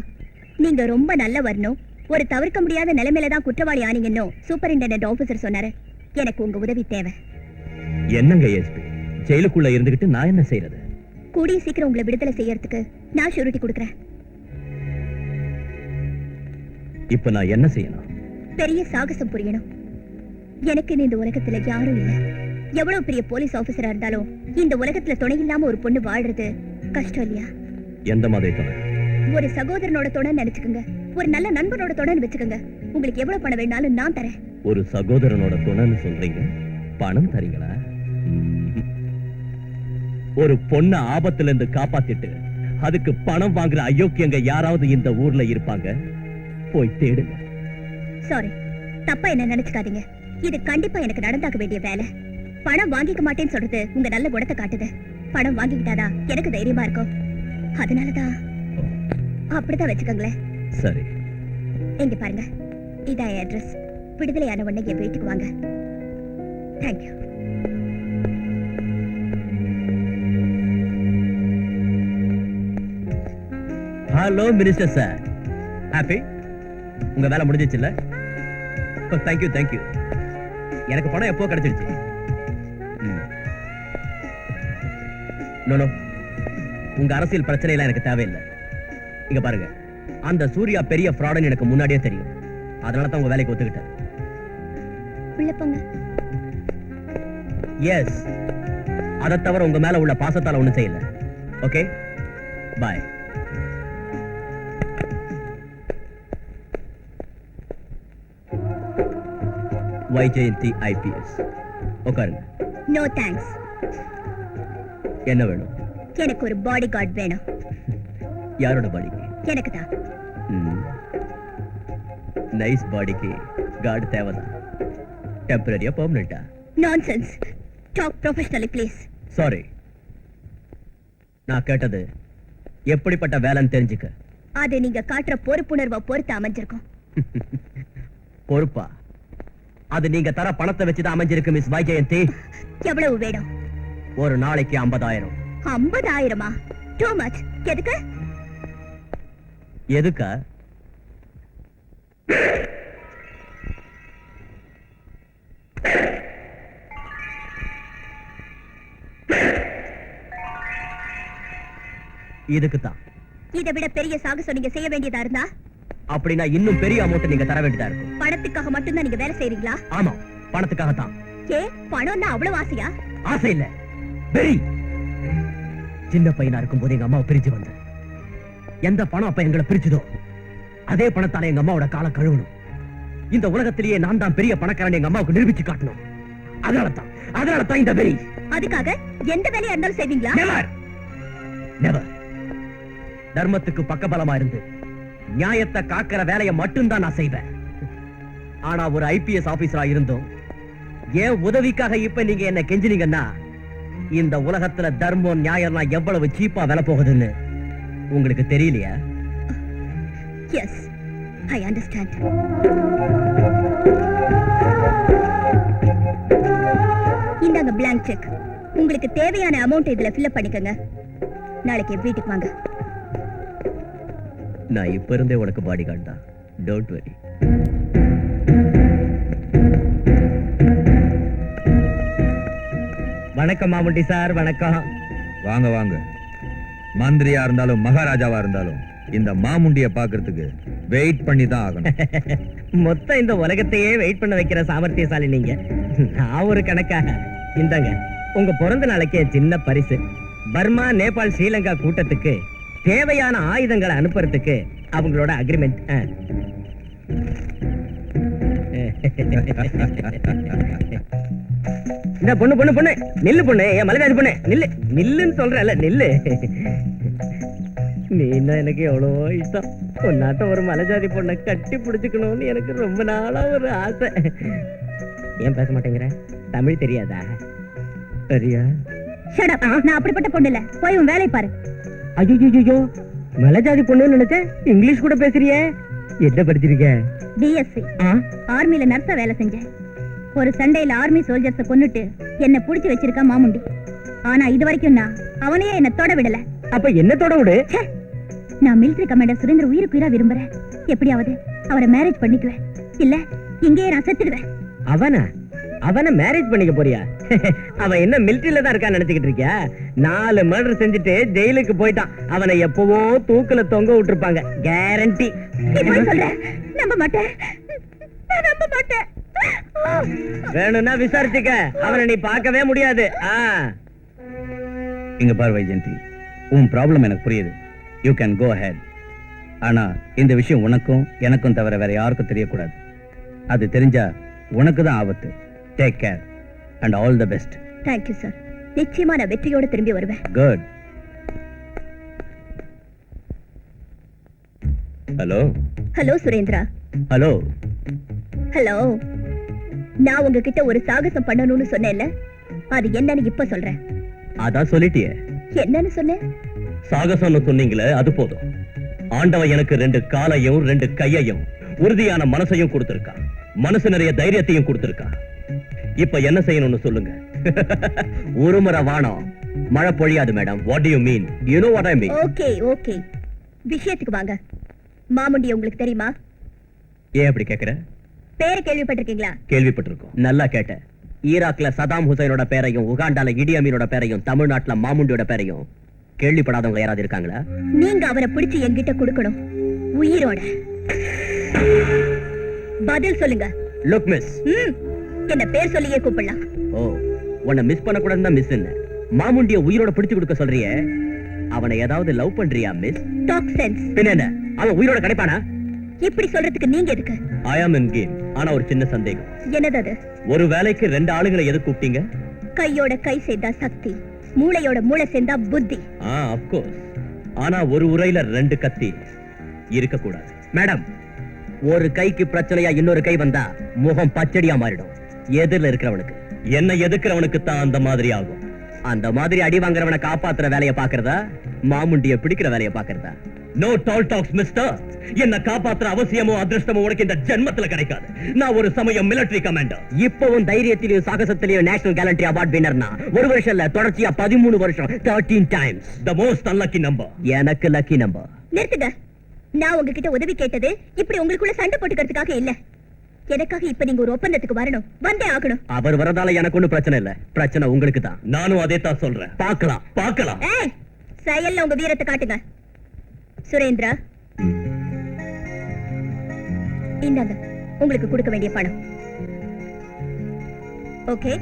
நீங்க ரொம்ப நல்ல வரணும். ஒரு தவிர்க்க முடியாத நிலைமையில தான் குற்றவாளி ஆனீங்கன்னு சூப்பரிண்டெண்டன்ட் ஆபீசர் சொன்னாரு. எனக்கு உங்க உதவி தேவை. என்னங்க எஸ்பி, ஜெயிலுக்குள்ள இருந்துகிட்டு நான் என்ன செய்யறது? கூடிய சீக்கிரம் உங்களை விடுதலை செய்யறதுக்கு நான் ஷூரிட்டி கொடுக்கறேன். இப்ப நான் என்ன செய்யணும்? பெரிய சாகசம் புரியணும். எனக்கு இந்த உலகத்துல யாரும் இல்ல. எவ்வளவு பெரிய போலீஸ் ஆபீசரா இருந்தாலும் இந்த உலகத்துல துணை இல்லாம ஒரு பொண்ணு வாழ்றது கஷ்டம் இல்லையா? எந்த மாதிரி துணை? ஒரு சகோதரனோட துணை நினைச்சுக்கோங்க. ஒரு நல்ல நண்பனோட துணை வச்சுக்கோங்க. உங்களுக்கு எவ்வளவு பணம் வேணாலும் நான் தரேன். ஒரு சகோதரனோட துணைன்னு சொல்றீங்க, பணம் தரீங்களா? ஒரு பொண்ண ஆபத்துல இருந்து காப்பாத்திட்டு அதுக்கு பணம் வாங்குற அயோக்கியங்க யாராவது இந்த ஊர்ல இருப்பாங்க? போய் தேடுங்க. சாரி, தப்பா என்ன நினைச்சுக்காதீங்க. இது கண்டிப்பா எனக்கு நடந்தாக்க வேண்டிய வேலை. பணம் வாங்கிக்க மாட்டேன்னு சொல்றது உங்க நல்ல குணத்தை காட்டுது. பணம் வாங்கிக்கிட்டாதான் எனக்கு தைரியமா இருக்கும். அதனாலதான் அப்படித்தான் வச்சுக்கோங்களேன். சரி, எங்க பாருங்க, இதான் அட்ரஸ். விடுதலையான உடனே என் வீட்டுக்கு வாங்க. Thank you. Hello minister sir, happy? உங்க வேலை முடிஞ்சிச்சு இல்ல? Thank you thank you. எனக்கு பணம் எப்போ கிடைச்சிருச்சு. நோ நோ, உங்க அரசியல் பிரச்சனை எல்லாம் எனக்கு தேவையில்லை. இங்க பாருங்க, அந்த சூர்யா பெரிய ஃப்ராடுன்னு எனக்கு முன்னாடியே தெரியும். அதனால தான் உங்க வேலைக்கு ஒத்துக்கிட்டேன். உள்ள போங்க. எஸ், அதை தவிர உங்க மேல உள்ள பாசத்தால ஒண்ணும் செய்யல. Okay, bye. வைஜெயந்தி ஐபிஎஸ். உட்காருங்க. No thanks. என்ன வேணும்? எனக்கு ஒரு பாடி கார்டு வேணும். யாரோட பாடிக்கு? எனக்கு தான். நைஸ் பாடிக்கு கார்டு தேவைதான். டெம்பரரியா பெர்மனண்டா? Nonsense. Talk professionally please. Sorry, நான் கேட்டது எப்படிப்பட்ட வேலைன்னு தெரிஞ்சுக்க. அது நீங்க காட்டுற பொறுப்புணர்வை பொறுத்து அமைஞ்சிருக்கும். பொறுப்பா? அது நீங்க தர பணத்தை வச்சுதான் அமைஞ்சிருக்கு மிஸ் வைஜெயந்தி. எவ்வளவு வேணும்? ஒரு நாளைக்கு 50,000. 50,000-மா? Too much. எதுக்கு? எதுக்கா? இதுக்குத்தான். இதை விட பெரிய சாகசம் நீங்க செய்ய வேண்டியதா இருந்தா? அப்படின்னா இன்னும் பெரிய அமௌண்ட் நீங்க தர வேண்டியதா இருக்கும். பணத்துக்காக மட்டும்தான் நீங்க வேலை செய்றீங்களா? ஆமா, பணத்துக்காகத்தான். ஏ, பணம்னா அவ்வளவு ஆசையா? ஆசை இல்ல, வெறி. சின்ன பையனா இருக்கும் போது எங்க அம்மாவை பிரிஞ்சு வந்தேன். எந்த பணம் அப்ப எங்களை பிரிச்சுதோ அதே பணத்தால எங்க அம்மாவோட காலை கழுவணும். இந்த உலகத்திலேயே நான் தான் பெரிய பணக்காரன் எங்க அம்மாவுக்கு நிரூபிச்சு காட்டணும். அதனாலதான் இந்த வெறி. அதுக்காக எந்த வேலையா இருந்தாலும் செய்வீங்களா? Never. Never. தர்மத்துக்கு பக்கபலமா இருந்து நியாயத்தை காக்கிற வேலையை மட்டும்தான் நான் செய்வேன். ஆனா ஒரு ஐபிஎஸ் ஆபீசரா இருந்தோம் ஏன் உதவிக்காக இப்ப நீங்க என்ன கெஞ்சினீங்கன்னா இந்த உலகத்துல தர்மம் நியாயம்லாம் எவ்வளவு சீப்பா விலை போகுதுன்னு உங்களுக்கு தெரியலையா? Yes, I understand. இந்தாங்க blank செக். உங்களுக்கு தேவையான அமௌண்ட் இதுல ஃபில் பண்ணிக்கங்க. நாளைக்கு வீட்டுக்கு வாங்க. நான் இப்ப இருந்தே உனக்கு பாடி கார்டு தான். Don't worry. வணக்கம் மாமுண்டி சார். வணக்கம். வாங்க வாங்க. மந்திரியா இருந்தாலும் மகாராஜாவா இருந்தாலும் இந்த மாமுண்டிய பாக்குறதுக்கு வெயிட் பண்ணி தான் ஆகணும். மொத்தம் இந்த உலகத்தையே வெயிட் பண்ண வைக்கிற சாமர்த்தியசாலி நீங்க. நான் ஒரு கணக்காக. இந்தாங்க உங்க பிறந்த நாளைக்கு சின்ன பரிசு. பர்மா, நேபாள், ஸ்ரீலங்கா கூட்டத்துக்கு தேவையான ஆயுதங்களை அனுப்புறதுக்கு அவங்களோட அக்ரிமெண்ட். இந்த பொண்ணு பொண்ணு பொண்ணு நில்லு பொண்ணு. என் மலைராஜ் பொண்ணு நில்லு. நில்லுன்னு சொல்றல, நில்லு. நீ என்ன எனக்கு எவ்வளவோ இஷ்டம். உன்னாட்ட ஒரு மலைஜாதி பொண்ணை கட்டி பிடிச்சுக்கணும்னு எனக்கு ரொம்ப நாளா ஒரு ஆசை. ஏன் பேச மாட்டேங்கிற? தமிழ் தெரியாதா? சரியா? Shut up. நான் அப்படிப்பட்ட பொண்ணு இல்ல. போய் உன் வேலையை பாரு. ஐயோ, மலைஜாதி பொண்ணுன்னு நினைச்சேன். இங்கிலீஷ் கூட பேசுறியே. என்ன படிச்சிருக்க? பிஎஸ்சி. ஆர்மில நர்ஸா வேலை செஞ்சேன். ஒரு சண்டையில ஆர்மி சோல்ஜர்ஸ கொன்னுட்டு என்ன புடிச்சு வச்சிருக்கா மாமுண்டி. ஆனா இது வரைக்கும் நான் அவனையே என்ன தொட விடல. அப்ப என்ன தொட விடு? நான் மிலிட்டரி கமாண்டர் சுரேந்திர உயிருக்கு உயிரா விரும்புறேன். எப்படியாவது அவரை மேரேஜ் பண்ணிக்குவேன். இல்ல இங்கேயே நான் செத்துடுவேன். அவனை மேரேஜ் பண்ணிக்க போறியா? அவன் என்ன மிலிட்டரியில தான் இருக்கான்னு நினைச்சுக்கிட்டு இருக்கியா? 4 மர்டர் செஞ்சுட்டு ஜெயிலுக்கு போயிட்டான். அவனை எப்பவோ தூக்குல தொங்க விட்டுருப்பாங்க. கேரண்டி. நம்ப மாட்டேன். நம்ப மாட்டேன். வேணும்னா விசாரிச்சுக்க. அவனை நீ பார்க்கவே முடியாது. இங்க பார் வைஜெயந்தி, உன் ப்ராப்ளம் எனக்கு புரியுது. You can go ahead. ஆனா இந்த விஷயம் உனக்கும் எனக்கும் தவிர வேற யாருக்கும் தெரியக்கூடாது. அது தெரிஞ்சா உனக்கு தான் ஆபத்து. Take care and all the best. Thank you sir. நிச்சயமா நான் வெற்றியோட திரும்பி வருவேன். Good. Hello. Hello Surendra. Hello. Hello. நான் உங்ககிட்ட ஒரு சாகசம் பண்ணணும்னு சொன்னேன்ல, அது என்னன்னு இப்ப சொல்றேன். அதான் சொல்லிட்டியே. என்னன்னு சொன்னேன்? சாகசம்னு சொன்னீங்களே, அது போதும். ஆண்டவன் எனக்கு 2 காலையும் 2 கையையும் உறுதியான மனசையும் கொடுத்திருக்கான். மனசு நிறைய தைரியத்தையும் கொடுத்திருக்கான். இப்ப என்ன செய்யணும்னு சொல்லுங்க. ஒரு முறை வானம் மழை பொழியாது madam. What do you mean? You know what I mean. Okay விஷயத்துக்கு வாங்க. மாமுண்டி உங்களுக்கு தெரியுமா? ஏன் அப்படி கேக்குற? பேரை கேள்விப்பட்டிருக்கீங்களா? கேள்விப்பட்டிருக்கோம். நல்லா கேட்ட. ஈராக்ல சதாம் ஹுசைனோட பேரையும், உகாண்டால இடி அமீனோட பேரையும், தமிழ்நாட்டுல மாமுண்டியோட பேரையும் கேள்விப்படாதவங்க யாராவது இருக்காங்களா? நீங்க அவரை பிடிச்சு என்கிட்ட கொடுக்கணும், உயிரோட. பதில் சொல்லுங்க. Look miss. என்ன பேர் சொல்லியே கூப்பிடலாம். ஓ, உன்னை மிஸ் பண்ண கூடாதுன்னு தான் மிஸ். என்ன மாமுண்டிய உயிரோட பிடிச்சு கொடுக்க சொல்றியே? அவனை ஏதாவது லவ் பண்றியா மிஸ்? Talk sense. பின்ன என்ன, அவன் உயிரோட கிடைப்பானா? இப்படி சொல்றதுக்கு நீங்க எதுக்கு? ஐ ஆம் இன் கேம். ஆனா ஒரு சின்ன சந்தேகம். என்னது அது? ஒரு வேலைக்கு 2 ஆளுங்களை எது கூப்பிட்டீங்க? கையோட கை சேர்ந்தா சக்தி, மூளையோட மூளை சேர்ந்தா புத்தி. Of course. ஆனா ஒரு உரையில 2 கத்தி இருக்க கூடாது. மேடம், ஒரு கைக்கு பிரச்சனையா இன்னொரு கை வந்தா முகம் பச்சடியா மாறிடும். எதிரில் இருக்கிறவனுக்கு. என்ன எதுக்குறவனுக்கு தான் அந்த மாதிரி ஆகும். அந்த மாதிரி அடி வாங்குறவனை காப்பாத்துற வேலையை பாக்குறதா, மாமுண்டிய பிடிக்கிற வேலையை பாக்குறதா? நோ டால் டாக்ஸ் மிஸ்டர். என்ன காப்பாத்துற அவசியமோ அதிர்ஷ்டமோ உனக்கு இந்த ஜென்மத்துல கிடைக்காது. நான் ஒரு சமயம் மிலிட்டரி கமாண்டர். இப்பவும் தைரியத்திலையும் சாகசத்திலையும் நேஷனல் கேலண்டரி அவார்ட் வின்னர்னா ஒரு வருஷம் இல்ல, தொடர்ச்சியா 13 வருஷம், 13 times. The most unlucky number. எனக்கு லக்கி நம்பர். நிறுத்துங்க. நான் உங்ககிட்ட உதவி கேட்டது இப்படி உங்களுக்குள்ள சண்டை போட்டுக்கிறதுக்காக இல்ல. எனக்காக இப்ப நீங்க ஒரு ஒப்பந்தத்துக்கு வரணும், வந்தே ஆகணும். அவர் வரதால எனக்கு ஒண்ணும் பிரச்சனை இல்ல, பிரச்சனை உங்களுக்கு தான். நானும் அதே தான் சொல்றேன். பார்க்கலாம். பார்க்கலாம். ஏய், செயல்ல உங்க வீரத்தை காட்டுங்க. சுரேந்திரா, இந்தாங்க உங்களுக்கு கொடுக்க வேண்டிய பணம். ஓகே?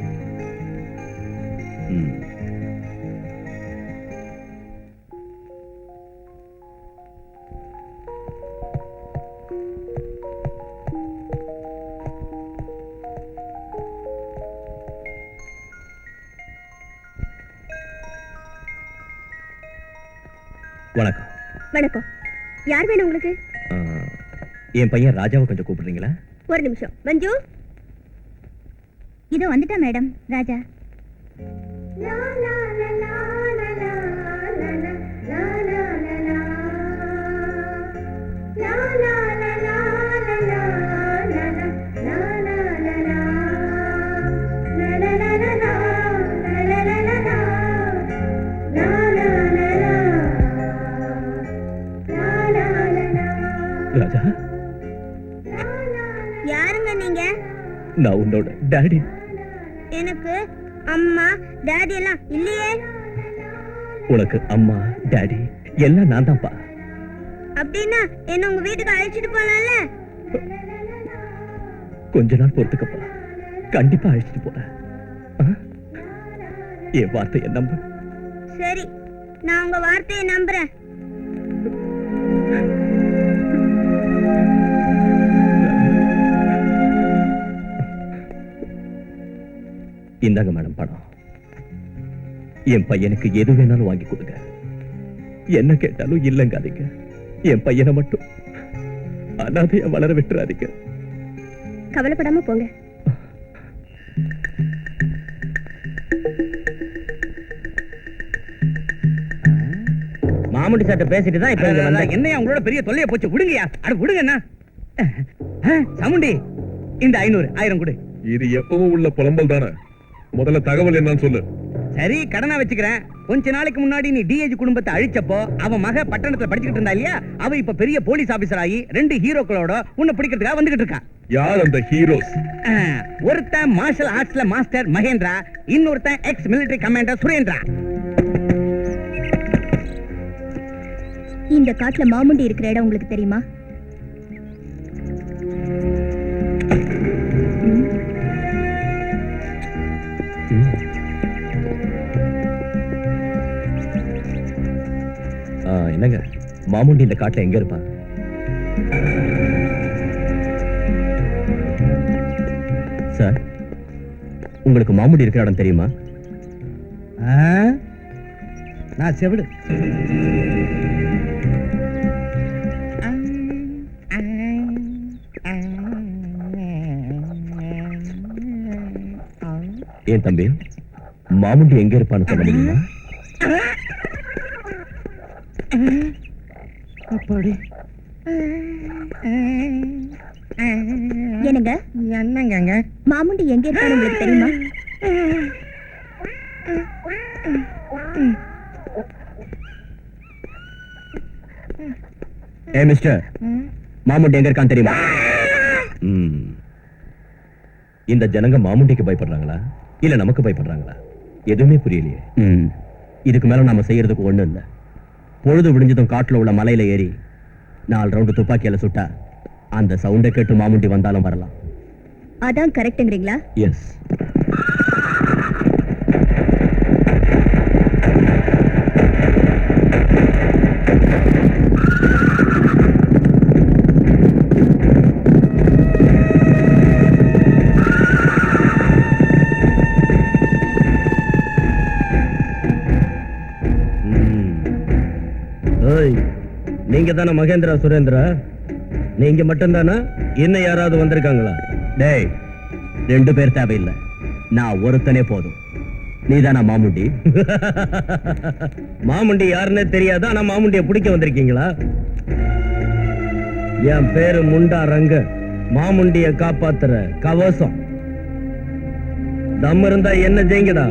வணக்கம். வணக்கம். யார் வேணும் உங்களுக்கு? என் பையன் ராஜாவை கொஞ்சம் கூப்பிடுறீங்களா? ஒரு நிமிஷம். மஞ்சு, இதோ வந்துட்டா மேடம். ராஜா. ராஜா, யாருங்க நீங்க? நான் உன்னோட டாடி. எனக்கு அம்மா டாடி எல்லாம் இல்லையே. உனக்கு அம்மா டாடி எல்லாம் நான் தான்ப்பா. அப்படின்னா என்ன உங்க வீட்டுக்கு அழைச்சிட்டு போலாம்ல? கொஞ்ச நாள் பொறுத்துக்கப்பா, கண்டிப்பா அழைச்சிட்டு போறேன். என் வார்த்தையை நம்பு. சரி, நான் உங்க வார்த்தையை நம்புறேன். இந்தாங்க மேடம் பணம். என் பையனுக்கு எது வேணாலும் வாங்கி கொடுங்க. என்ன கேட்டாலும் இல்லங்காதீங்க. என் பையனை மட்டும் அனாதையா வளர விட்டுறாதீங்க. கவலைப்படாம போங்க. மாமுண்டி சார்ட்ட பேசிட்டு தான் இப்ப இங்க வந்தேன். என்னையா உங்களோட பெரிய தொல்லைய போச்சு? விடுங்கயா. அட விடுங்கண்ணா. சாமுண்டி, இந்த 500 கொடு. இது எப்பவும் உள்ள புலம்பல் தானே. முதல்ல தகவல் என்னன்னு சொல்லு. சரி, கடனா வச்சுக்கிறேன். கொஞ்ச நாளைக்கு முன்னாடி நீ டிஏஜி குடும்பத்தை அழிச்சப்போ அவன் மக பட்டணத்துல படிச்சுக்கிட்டு இருந்தா இல்லையா, அவ இப்ப பெரிய போலீஸ் ஆபீசர் ஆகி 2 ஹீரோக்களோட உன்னை பிடிக்கிறதுக்காக வந்துகிட்டு இருக்கா. யார் அந்த ஹீரோஸ்? ஒருத்தன் மார்ஷல் ஆர்ட்ஸ்ல மாஸ்டர் மகேந்திரா, இன்னொருத்தன் எக்ஸ் மிலிட்டரி கமாண்டர் சுரேந்திரா. இந்த காட்டுல மாமுண்டி இருக்கிற இடம் உங்களுக்கு தெரியுமா? என்னங்க, மாமுண்டி இந்த காட்டுல எங்க இருப்பா? சார், உங்களுக்கு மாமுண்டி இருக்கிற இடம் தெரியுமா? நான் செவிடு. ஏன் தம்பி, மாமுண்டி எங்க இருப்பான்னு சொல்ல முடியுமா? அப்படி என்னங்க? என்னங்க? மாமுண்டி எங்க இருக்கான்னு உங்களுக்கு தெரியுமா? ஏ மிஸ்டர், மாமுண்டி எங்க இருக்கான்னு தெரியுமா? இந்த ஜனங்க மாமுண்டிக்கு பயப்படுறாங்களா இல்ல நமக்கு பயப்படுறாங்களா? எதுவுமே புரியலையே. இதுக்கு மேல நாம செய்யறதுக்கு ஒண்ணு இல்ல. பொழுது விடிஞ்சதும் காட்டுல உள்ள மலையில ஏறி 4 ரவுண்டு துப்பாக்கியால சுட்டா அந்த சவுண்டை கேட்டு மாமுண்டி வந்தாலும் வரலாம். அதான் கரெக்ட்ங்கறீங்களா? எஸ். நீங்க தானே மகேந்திரா சுரேந்திரா? நீங்க மட்டும்தானா? இன்னும் யாராவது வந்திருக்காங்களா? டேய், 2 பேர் தேவையில்லை, நான் ஒருத்தனே போதும். நீதானா மாமுண்டி? மாமுண்டி யாருன்னே தெரியாது, ஆனா மாமுண்டிய பிடிக்க வந்திருக்கீங்களா? என் பேரு முண்டா ரங்க, மாமுண்டிய காப்பாத்துற கவசம். தம் இருந்தா என்ன ஜெயிங்கடா.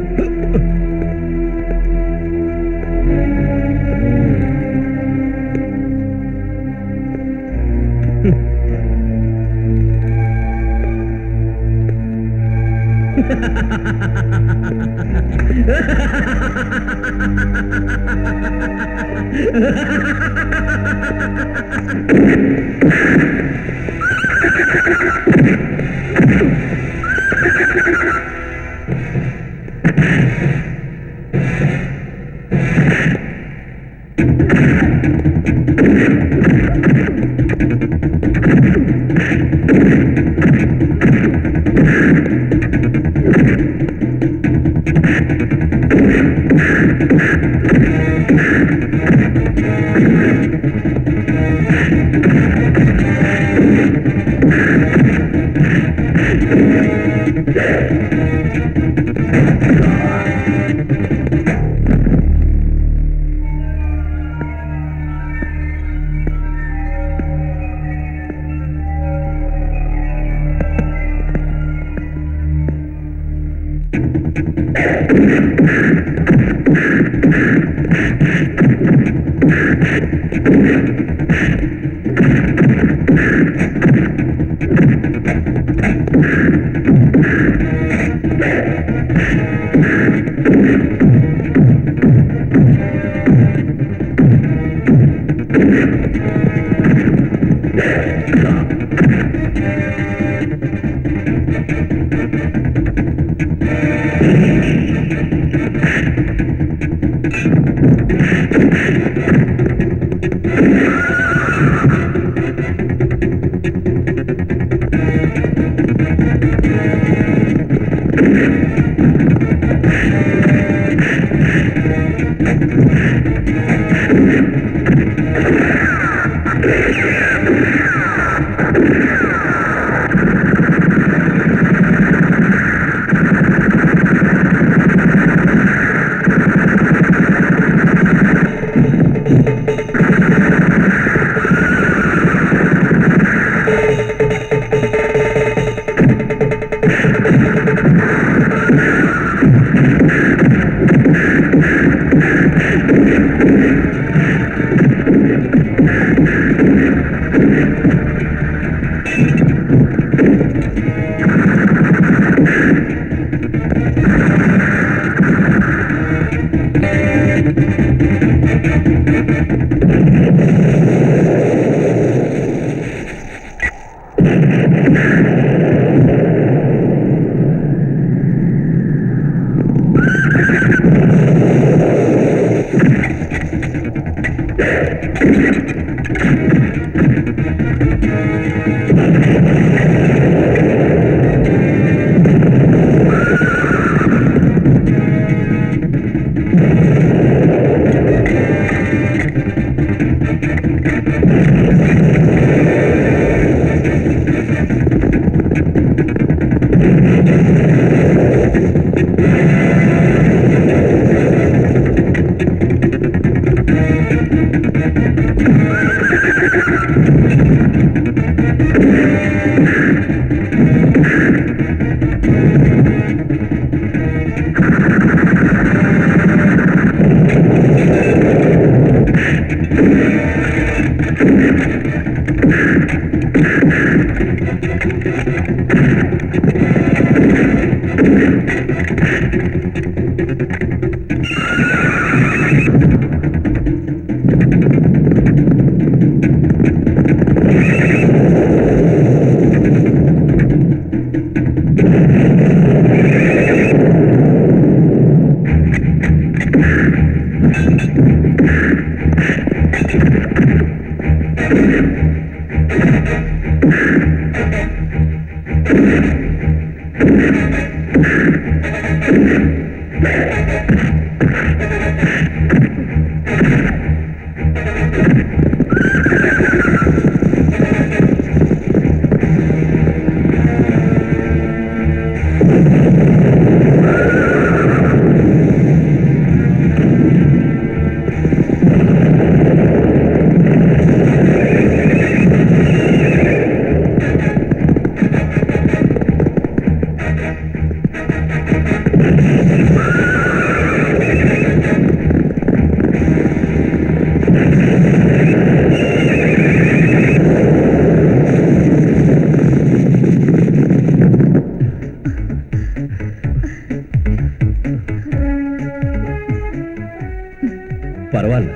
பரவாயில்ல,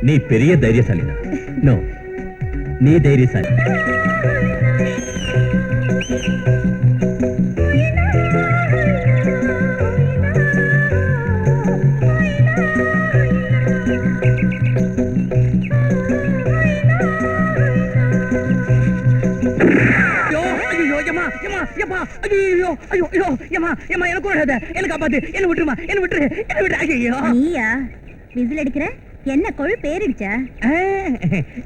நீ பெரிய தைரியசாலிதான். நோ, நீ தைரியசாலி. நீயா விசில் அடிக்கிற? என்ன கொழு பேரிடுச்சா?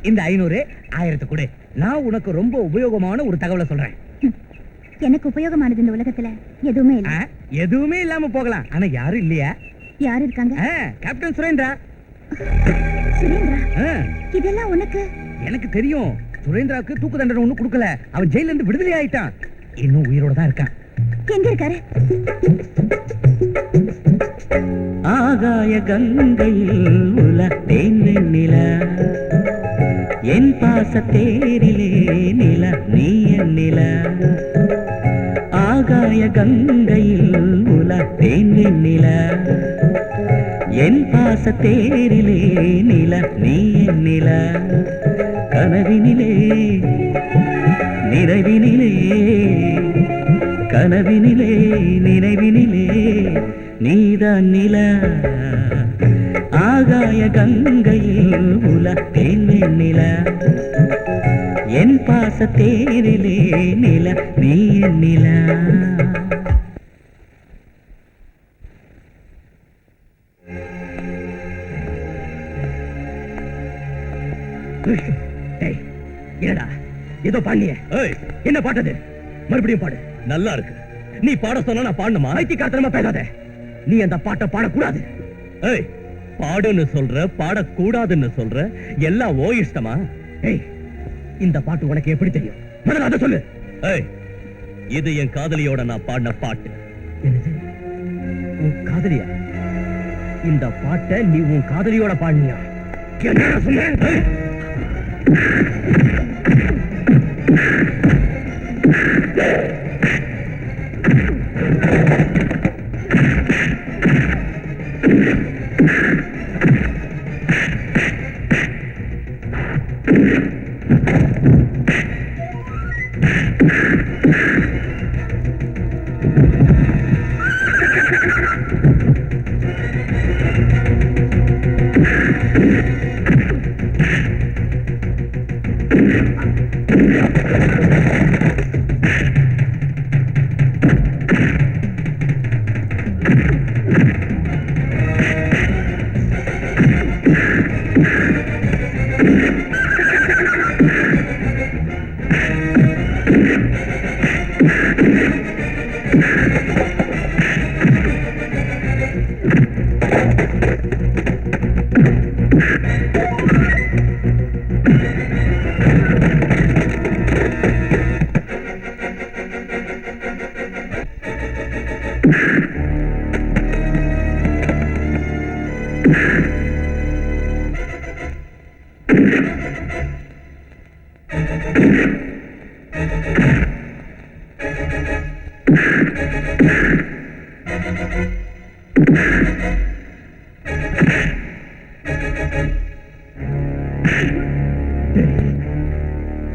இந்த 500 1000 கொடு. நான் உனக்கு ரொம்ப உபயோகமான ஒரு தகவலை சொல்றேன். எனக்கு உபயோகமானது இந்த உலகத்துல எதுவுமே இல்ல. எதுவுமே இல்லாம போகலாம், ஆனா யாரும் இல்லையா? யாரு இருக்காங்க? கேப்டன் சுரேந்திரா. சுரேந்திரா, இதெல்லாம் உனக்கு? எனக்கு தெரியும். சுரேந்திராவுக்கு தூக்கு தண்டனை ஒண்ணு கொடுக்கல. அவன் ஜெயில இருந்து விடுதலை ஆயிட்டான். இன்னும் உயிரோட தான் இருக்கான். எங்க இருக்காரு? ஆகாய கங்கையில் உலத்தேன் நில, என் பாச தேரிலே நில நீ என் நில. ஆகாய கங்கையில் உலத்தேன் நில, என் பாச தேரிலே நில நீ என் நில. கனவினிலே நிறைவினிலே, கனவினிலே நினைவினிலே நீதான் நில. ஆகாய கங்கையில் உலத்தேன் நில, என் பாச தேரிலே நில நீ என் நில. என்னடா ஏதோ பாண்டிய? என்ன பாட்டது? மறுபடியும் பாடு. நல்லா இருக்கு. நீ பாட சொன்னா நான் பாடணுமா? பைத்தியக்காரத்தனமா பேசாத. நீ அந்த பாட்டை பாடக்கூடாது. ஏய், பாடுன்னு சொல்ற, பாடக்கூடாதுன்னு சொல்ற, எல்லாம் ஓ இஷ்டமா? ஏய், இந்த பாட்டு உனக்கு எப்படி தெரியும்? முதல்ல அதை சொல்லு. ஏய், இது என் காதலியோட நான் பாடின பாட்டு. என்னது? உன் காதலியா? இந்த பாட்டை நீ உன் காதலியோட பாடினியா? என்ன சொன்ன?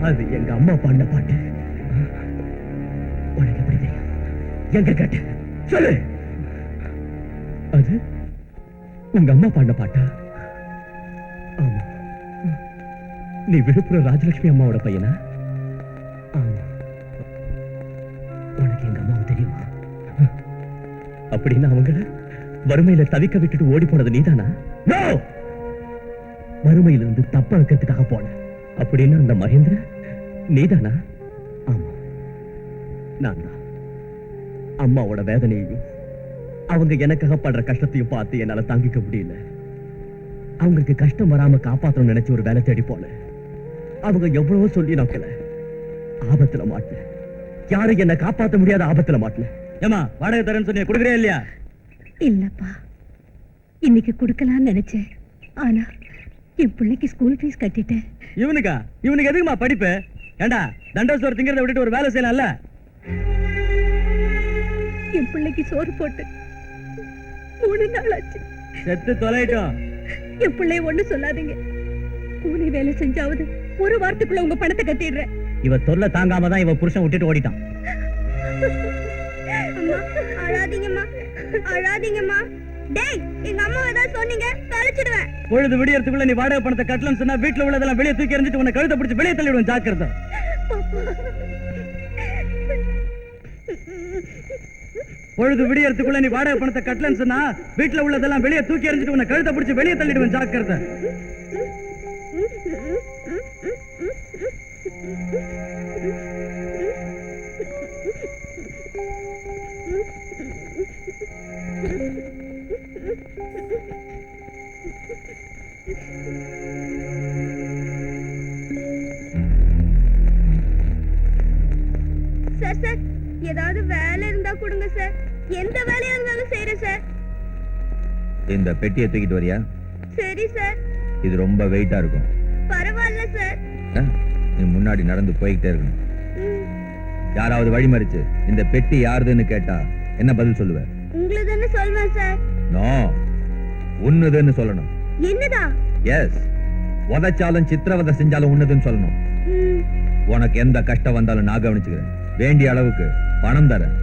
அது எங்க அம்மா பாடின பாட்டு. உனக்கு எப்படி தெரியும்? எங்க கேட்ட சொல்லு. அது உங்க அம்மா பாடின பாட்டா? ஆமா. நீ விழுப்புரம் ராஜலட்சுமி அம்மாவோட பையனா? ஆமா. உனக்கு எங்க அம்மாவை தெரியுமா? அப்படின்னா அவங்கள வறுமையில தவிக்க விட்டுட்டு ஓடி போனது நீதானா? நோ, வறுமையிலிருந்து தப்ப வைக்கிறதுக்காக போன. அப்படின்னா அந்த மகேந்திர நீதானா? ஆமா, நான் தான். அம்மாவோட வேதனையையும் அவங்க எனக்காக படுற கஷ்டத்தையும் பார்த்து என்னால தாங்கிக்க முடியல. அவங்களுக்கு கஷ்டம் வராம காப்பாற்றணும் நினைச்சு ஒரு வேலை தேடி போன. அவங்க எவ்வளவோ சொல்லி நோக்கல. ஆபத்துல மாட்டேன். யாரும் என்ன காப்பாற்ற முடியாத ஆபத்துல மாட்டேன். ஏமா வாடகை தரேன்னு சொன்னிய கொடுக்குறே இல்லையா? இல்லப்பா, இன்னைக்கு கொடுக்கலாம்னு நினைச்சேன். ஆனா என் பிள்ளைக்கு ஸ்கூல் ஃபீஸ் கட்டிட்டேன். இவனுக்கு எதுக்குமா படிப்பு? ஏண்டா தண்டோசோர் திங்கிறத விட்டுட்டு ஒரு வேலை செய்யலாம்ல? என் பிள்ளைக்கு சோறு போட்டு 3 நாள் ஆச்சு. செத்து தொலைட்டோம். என் பிள்ளைய ஒண்ணு சொல்லாதீங்க. கூலி வேலை செஞ்சாவது ஒரு வாரத்துக்குள்ள உங்க பணத்தை கட்டிடுறேன். இவ தொல்லை தாங்காம தான் இவ புருஷன் விட்டுட்டு ஓடிட்டான். அம்மா அழாதீங்கம்மா, அழாதீங்கம்மா. டேய், எங்க அம்மா ஏதாவது சொன்னீங்க தொலைச்சிடுவேன். பொழுது விடியறதுக்குள்ள நீ வாடகை பணத்தை கட்டலன்னு சொன்னா வீட்டுல உள்ளதெல்லாம் வெளியே தூக்கி எறிஞ்சிட்டு உன்னை கழுத்தை பிடிச்சு வெளியே தள்ளிடுவேன். ஜாக்கிரதை. பொழுது விடியறதுக்குள்ள நீ வாடகை பணத்தை கட்டலன்னு சொன்னா வீட்டுல உள்ளதெல்லாம் வெளியே தூக்கி எறிஞ்சிட்டு உன்னை கழுத்தை பிடிச்சு வெளியே தள்ளிடுவேன். ஜாக்கிரதை. சார் சார், ஏதாவது வேலை இருந்தா கொடுங்க சார். எந்த வேலையா இருந்தாலும் செய்யறேன் சார். இந்த பெட்டியை தூக்கிட்டு வரியா? சரி சார். இது ரொம்ப வெயிட்டா இருக்கும். பரவாயில்ல சார். நீ முன்னாடி நடந்து போய்கிட்டே இருக்கணும். யாராவது வழிமறிச்சு இந்த பெட்டி யாருதுன்னு கேட்டா என்ன பதில் சொல்லுவ? உங்களுதுன்னு சொல்வேன் சார். நோ, உன்னுதுன்னு சொல்லணும். என்னதா? எஸ், உதைச்சாலும் சித்திரவதை செஞ்சாலும் உன்னதுன்னு சொல்லணும். உனக்கு எந்த கஷ்டம் வந்தாலும் நான் கவனிச்சுக்கிறேன். வேண்டிய அளவுக்கு பணம் தரேன்.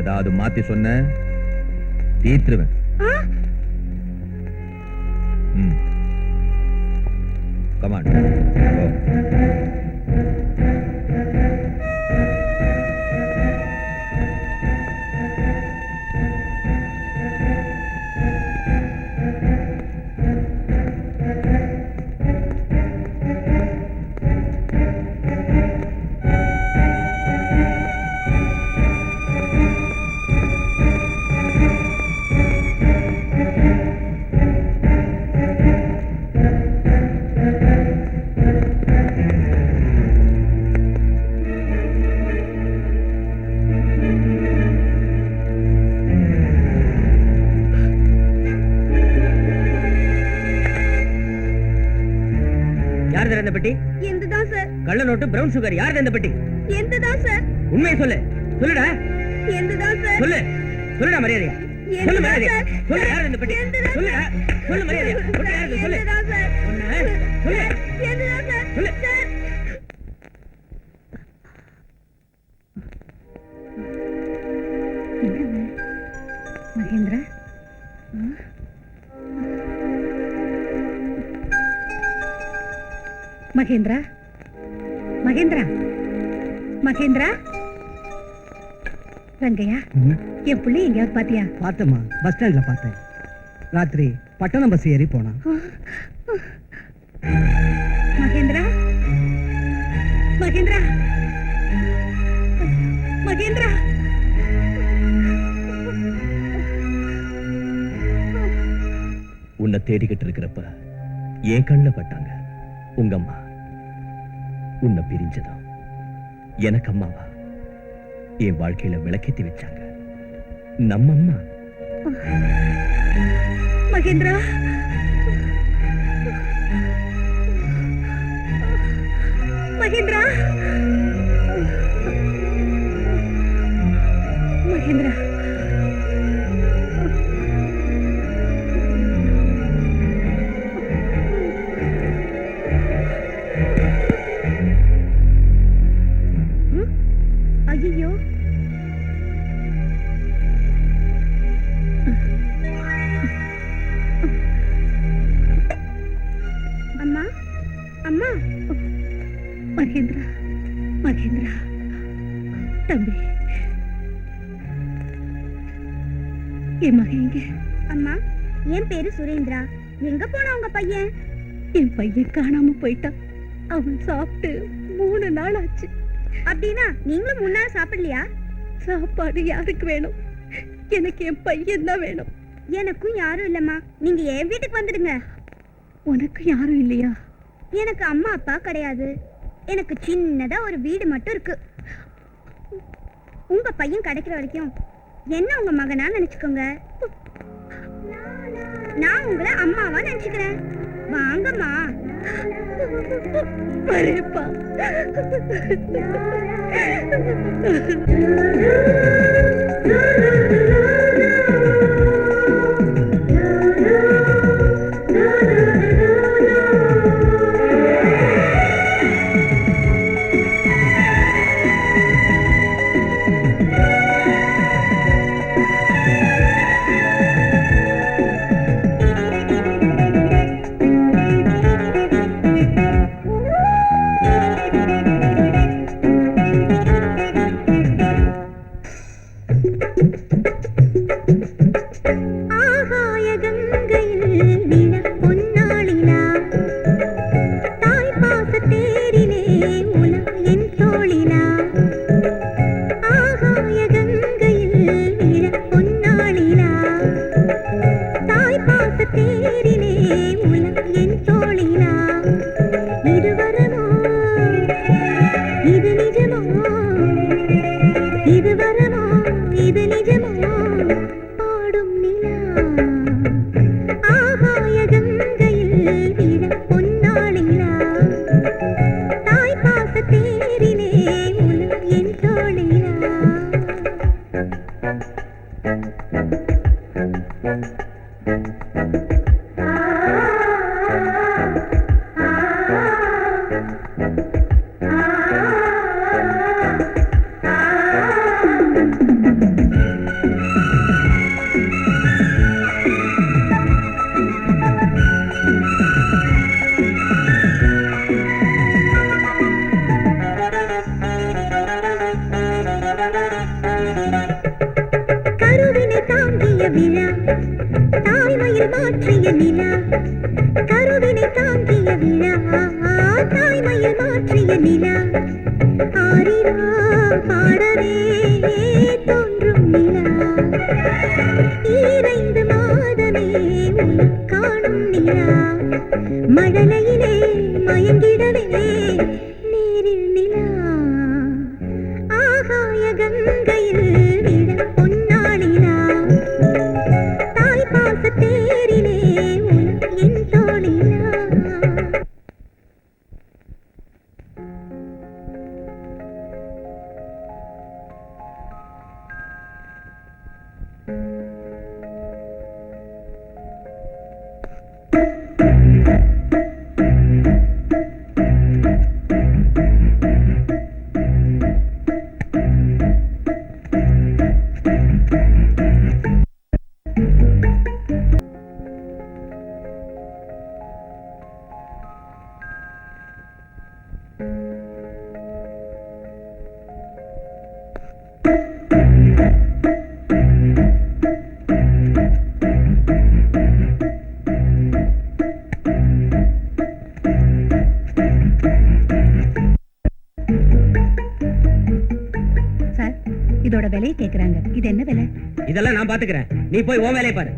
ஏதாவது மாத்தி சொன்ன தீத்துருவேன். கமான். இந்த பெட்டி எந்ததான் சார்? கள்ள நோட்டு, பிரவுன் சுகர். யார் இந்த பெட்டி? எந்ததான் சார்? உண்மையை சொல்லு. சொல்லுடா. எந்ததான் சார்? சொல்லு. சொல்லுடா மரியாதையா. சொல்லு மரியாதையா. சொல்லு யார் இந்த பெட்டி? சொல்லுடா. சொல்லு மரியாதையா. சொல்லு யார் சொல்லு. எந்ததான் சார்? சொல்லு. எந்ததான் சார்? சொல்லு. சார். மகேந்திரா, மகேந்திரா, மகேந்திரா, மகேந்திரா. ரங்கையா, என் பிள்ளை எங்கேயாவது பாத்தியா? பார்த்தமா, பஸ் ஸ்டாண்ட்ல பார்த்தேன். ராத்திரி பட்டணம் பஸ் ஏறி போனா. மகேந்திரா, மகேந்திரா, மகேந்திரா. உன்னை தேடிக்கிட்டு இருக்கிறப்ப என் கண்ணில் பட்டாங்க உங்க அம்மா. உன்னை பிரிஞ்சதா எனக்கு அம்மாவா என் வாழ்க்கையில விளக்கேத்தி வச்சாங்க நம்ம அம்மா. மகேந்திரா, மகேந்திரா, மகேந்திரா. ஐயோ, அம்மா, அம்மா. மகேந்திரா, மகேந்திரா தம்பி, என் மகன் எங்க? அம்மா, என் பேரு சுரேந்திரா. எங்க போனா உங்க பையன்? என் பையன் காணாம போயிட்டான். அவன் சாப்பிட்டு 3 நாள் ஆச்சு. அப்படின்னா நீங்களும் முன்னால சாப்பிடலையா? சாப்பாடு யாருக்கு வேணும்? எனக்கு என் பையன் தான் வேணும். எனக்கும் யாரும் இல்லம்மா. நீங்க என் வீட்டுக்கு வந்துடுங்க. உனக்கு யாரும் இல்லையா? எனக்கு அம்மா அப்பா கிடையாது. எனக்கு சின்னதா ஒரு வீடு மட்டும் இருக்கு. உங்க பையன் கிடைக்கிற வரைக்கும் என்ன உங்க மகனா நினைச்சுக்கோங்க. நான் உங்களை அம்மாவா நினைச்சுக்கிறேன். வாங்கம்மா. வரேப்பா. நிஜமோ பாடும் நிலா ஆகாய கங்கையில் விழ பொன்னாளிலா தாய் பாச தேரிலே உலா என் தோளிலா கருவினை தாங்கிய விழா தாய்மையில் மாற்றிய நிலா கருவினை தாங்கிய விழா தாய்மையில் மாற்றிய நிலா ஆரிரா பாடவே தோன்றும் நிலா ஈரைந்து மாதமே உலகம் காணும் நிலா மழலையிலே மயங்கிடவே நீரில் நிலா ஆகாய கங்கையில் விழ பொன்னாளிலா தாய் பாச தேரிலே உலகம் என் தோளிலா சார் இதோட விலையை கேக்குறாங்க இது என்ன விலை இதெல்லாம் நான் பாத்துக்கிறேன், நீ போய் உன் வேலையை பாரு.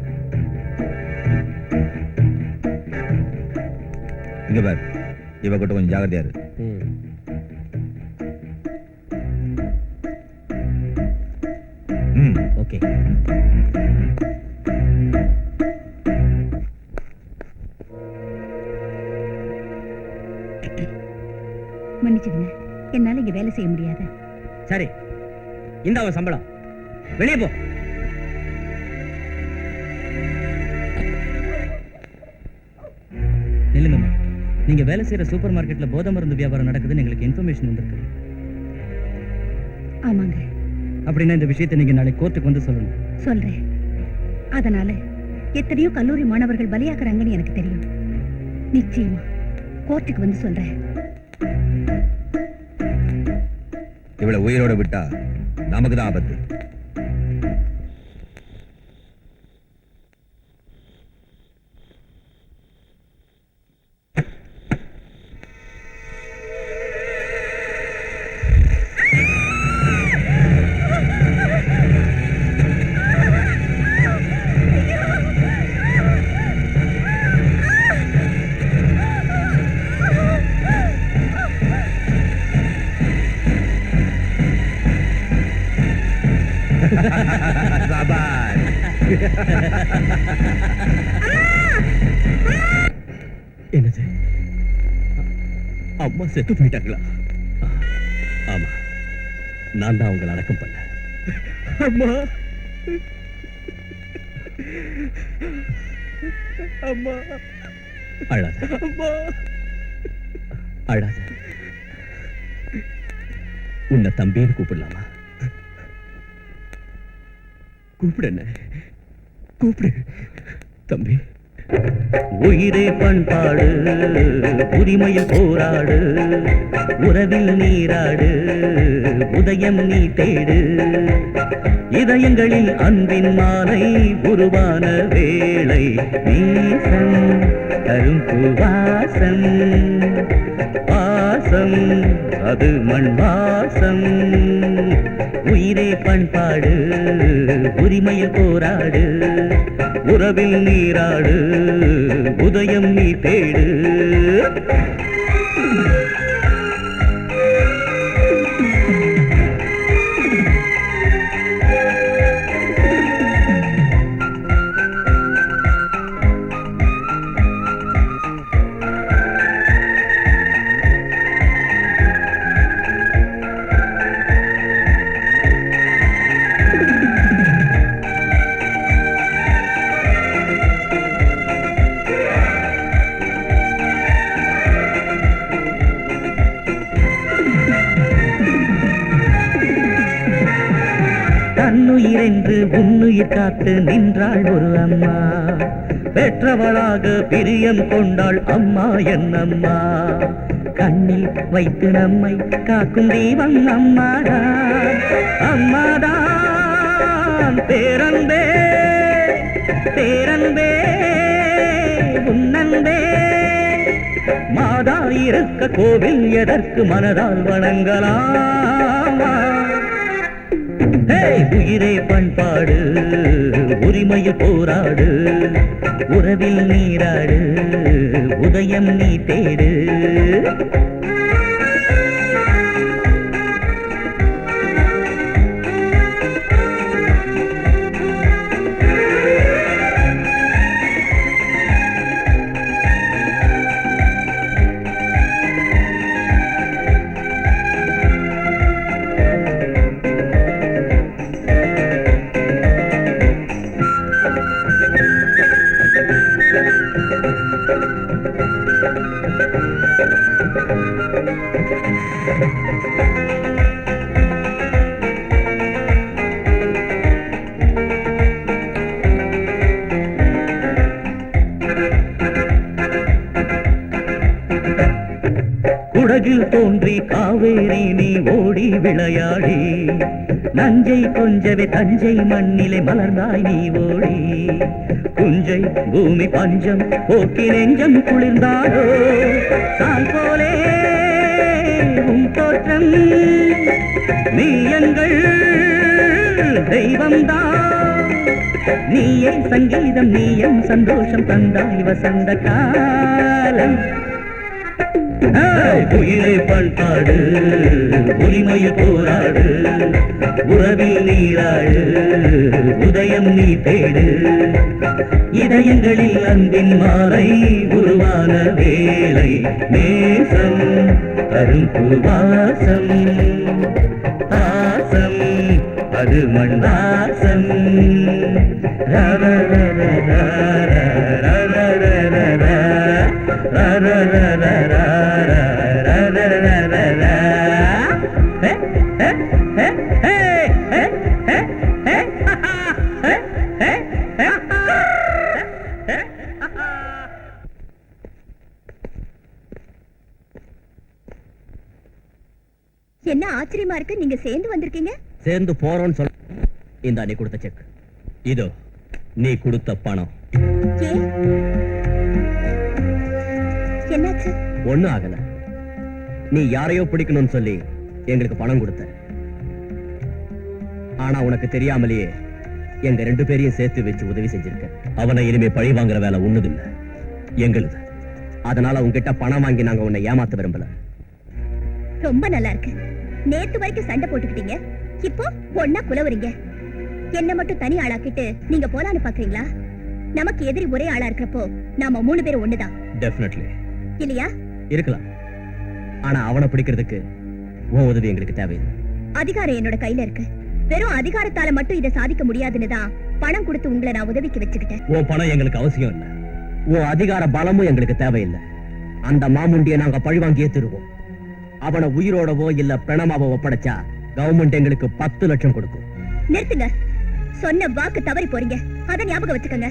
இங்க பாரு, இவ கிட்ட கொஞ்சம் ஜாகிரதையா இரு. ஓகே. மன்னிச்சுடுங்க என்னால இங்க வேலை செய்ய முடியாது சரி, இந்த அவன் சம்பளம். வெளியே போ. நில்லுங்கம்மா, நீங்க வேலை செய்யற சூப்பர் மார்க்கெட்ல போதை மருந்து வியாபாரம் நடக்குதுன்னு எங்களுக்கு இன்ஃபர்மேஷன் வந்திருக்கு. ஆமாங்க. அப்படின்னா இந்த விஷயத்தை நீங்க நாளைக்கு கோர்ட்டுக்கு வந்து சொல்லணும். சொல்றேன். அதனால எத்தனையோ கல்லூரி மாணவர்கள் பலியாக்குறாங்கன்னு எனக்கு தெரியும். நிச்சயமா கோர்ட்டுக்கு வந்து சொல்றேன். இவளை உயிரோட விட்டா நமக்கு தான் ஆபத்து. என்னது, அம்மா செத்து போயிட்டாங்களா? ஆமா, நான் தான் அவங்களை அடக்கம் பண்ணேன். அம்மா, அம்மா, அழாத அம்மா, அழாத. உன்னை தம்பின்னு கூப்பிடலாமா? கூப்பிடு, என்ன கூப்பிடு தம்பி. உயிரே பண்பாடு, உரிமையில் போராடு, உறவில் நீராடு, உதயம் நீ தேடு. இதயங்களில் அன்பின் மாலை உருவான வேளை, நீசம் தரும் பூவாசம், வாசம் அது மண் வாசம். உயிரே பண்பாடு, உரிமையில் போராடு, உறவில் நீராடு, உதயம் நீ தேடு. உன்னுயிர் காத்து நின்றாள் ஒரு அம்மா. பெற்றவளாக பிரியம் கொண்டாள் அம்மா என்னம்மா. கண்ணில் வைத்து நம்மை காக்கும் தெய்வம் அம்மாதான். அம்மாதான் பேரன்பே பேரன்பே உன்னன்பே. மாதா இருக்க கோவில் எதற்கு மனதால் வணங்கலாமா? உயிரே பண்பாடு உரிமையில் போராடு. உறவில் நீராடு உதயம் நீ தேடு. குடகில் தோன்றி காவேரி நீ ஓடி விளையாடி. நஞ்சை கொஞ்சவே தஞ்சை மண்ணிலே மலர்ந்தாய் நீ ஓடி. குஞ்சை பூமி பஞ்சம் போக்கி நெஞ்சம் குளிர்ந்தாரோ. தான் போலே உன் தோற்றம் நீ எங்கள் தெய்வம்தான். நீயே சங்கீதம் நீயும் சந்தோஷம் தந்தாய் வசந்த காலம். உயிரை பண்பாடு உரிமையில் போராடு. உறவில் நீராடு உதயம் நீ தேடு. இதயங்களில் அன்பின் மாலை உருவான வேளை. நேசம் தரும் பூவாசம் பாசம் அது மண்ணாசம். என்ன ஆச்சரியமா இருக்கு, நீங்க சேர்ந்து வந்திருக்கீங்க. சேர்ந்து போறோம்னு சொல்ல இந்த நீ கொடுத்த செக். இதோ நீ கொடுத்த பணம். ஏன்? என்னாச்சு? ஒண்ணும் ஆகல. நீ யாரையோ பிடிக்கணும்னு சொல்லி எங்களுக்கு பணம் கொடுத்த. ஆனா உனக்கு தெரியாமலேயே எங்க 2 பேரையும் சேர்த்து வச்சு உதவி செஞ்சிருக்க. அவனை இனிமே பழி வாங்குற வேலை ஒண்ணுதில்ல, எங்களுது. அதனால உங்ககிட்ட பணம் வாங்கி நாங்க உன்னை ஏமாத்த விரும்பல. ரொம்ப நல்லா இருக்கு. நேத்து வரைக்கும் சண்டை போட்டுக்கிட்டீங்க, இப்போ ஒன்னா குலவறீங்க. என்ன மட்டும் தனி ஆளாக்கிட்டு நீங்க போலான்னு பாக்குறீங்களா? நமக்கு எதிரி ஒரே ஆளா இருக்கிறப்போ நாம 3 பேரும் ஒண்ணுதான். டெஃபினெட்லி இல்லையா? இருக்கலாம். ஆனா அவனை பிடிக்கிறதுக்கு உன் உதவி எங்களுக்கு தேவையில்லை. அதிகாரம் என்னோட கையில இருக்கு. வெறும் அதிகாரத்தால மட்டும் இதை சாதிக்க முடியாதுன்னு தான் பணம் கொடுத்து உங்களை நான் உதவிக்கு வச்சுக்கிட்டேன். உன் பணம் எங்களுக்கு அவசியம் இல்லை. உன் அதிகார பலமும் எங்களுக்கு தேவையில்லை. அந்த மாமுண்டியை நாங்க பழிவாங்கியே தருவோம். அவனை உயிரோடவோ இல்ல பிரணமாவோ ஒப்படைச்சா கவர்மெண்ட் எங்களுக்கு 10 லட்சம் கொடுக்கும். நிறுத்துங்க. சொன்ன வாக்கு தவறி போறீங்க. அதை ஞாபகம் வச்சுக்கோங்க.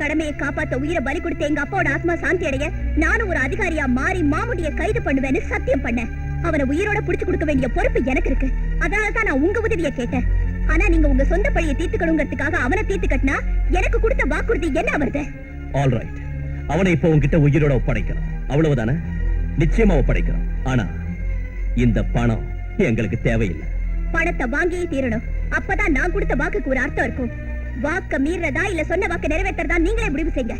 கடமையை காப்பாத்த உயிரை பலி கொடுத்த எங்க அப்பாவோட ஆத்மா சாந்தி அடைய நானும் ஒரு அதிகாரியா மாறி மாமுண்டிய கைது பண்ணுவேன்னு சத்தியம் பண்ணேன். அவனை உயிரோட புடிச்சு கொடுக்க வேண்டிய பொறுப்பு எனக்கு இருக்கு. அதனாலதான் நான் உங்க உதவியை கேட்டேன். ஆனா நீங்க உங்க சொந்த பழியை தீர்த்துக்கணுங்கிறதுக்காக அவனை தீர்த்து கட்டினா எனக்கு கொடுத்த வாக்குறுதி என்ன வருது? ஆல் ரைட், அவனை இப்போ உங்ககிட்ட உயிரோட ஒப்படைக்கிறோம், அவ்வளவுதானே? நிச்சயமா ஒப்படைக்கிறோம். ஆனா இந்த பணம் எங்களுக்கு தேவையில்லை. பணத்தை வாங்கியே தீரணும். அப்பதான் நான் கொடுத்த வாக்குக்கு ஒரு அர்த்தம் இருக்கும். வாக்க மீறதா இல்ல சொன்ன வாக்கு நிறைவேற்றதா நீங்களே முடிவு செய்யுங்க.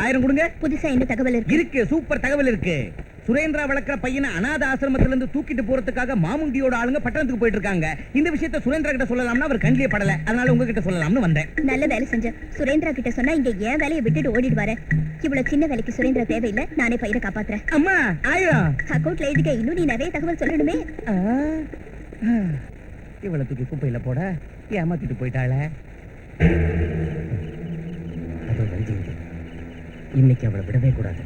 ஆயிரம் கொடுங்க. புதுசா என்ன தகவல் இருக்கு? இருக்கு, சூப்பர் தகவல் இருக்கு. சுரேந்திரா வளர்க்கிற பையனை அநாத ஆசிரமத்துல இருந்து தூக்கிட்டு போறதுக்காக மாமுண்டியோட ஆளுங்க பட்டணத்துக்கு போயிட்டு இருக்காங்க. இந்த விஷயத்தை சுரேந்திரா கிட்ட சொல்லலாம்னா அவர் கண்ணிலே படல. அதனால உங்ககிட்ட சொல்லலாம்னு வந்தேன். நல்ல வேலை செஞ்ச. சுரேந்திரா கிட்ட சொன்னா இங்க ஏன் வேலையை விட்டுட்டு ஓடிட்டு வர. இவ்வளவு சின்ன வேலைக்கு சுரேந்திரா தேவையில்லை. நானே பையனை காப்பாத்துறேன். அம்மா ஆயிரம் அக்கௌண்ட்ல எழுதிக்க. இன்னும் நீ நிறைய தகவல் சொல்லணுமே. இவ்வளவு தூக்கி குப்பையில போட ஏமாத்திட்டு போயிட்டாளே. இன்னைக்கு அவளை விடவே கூடாது.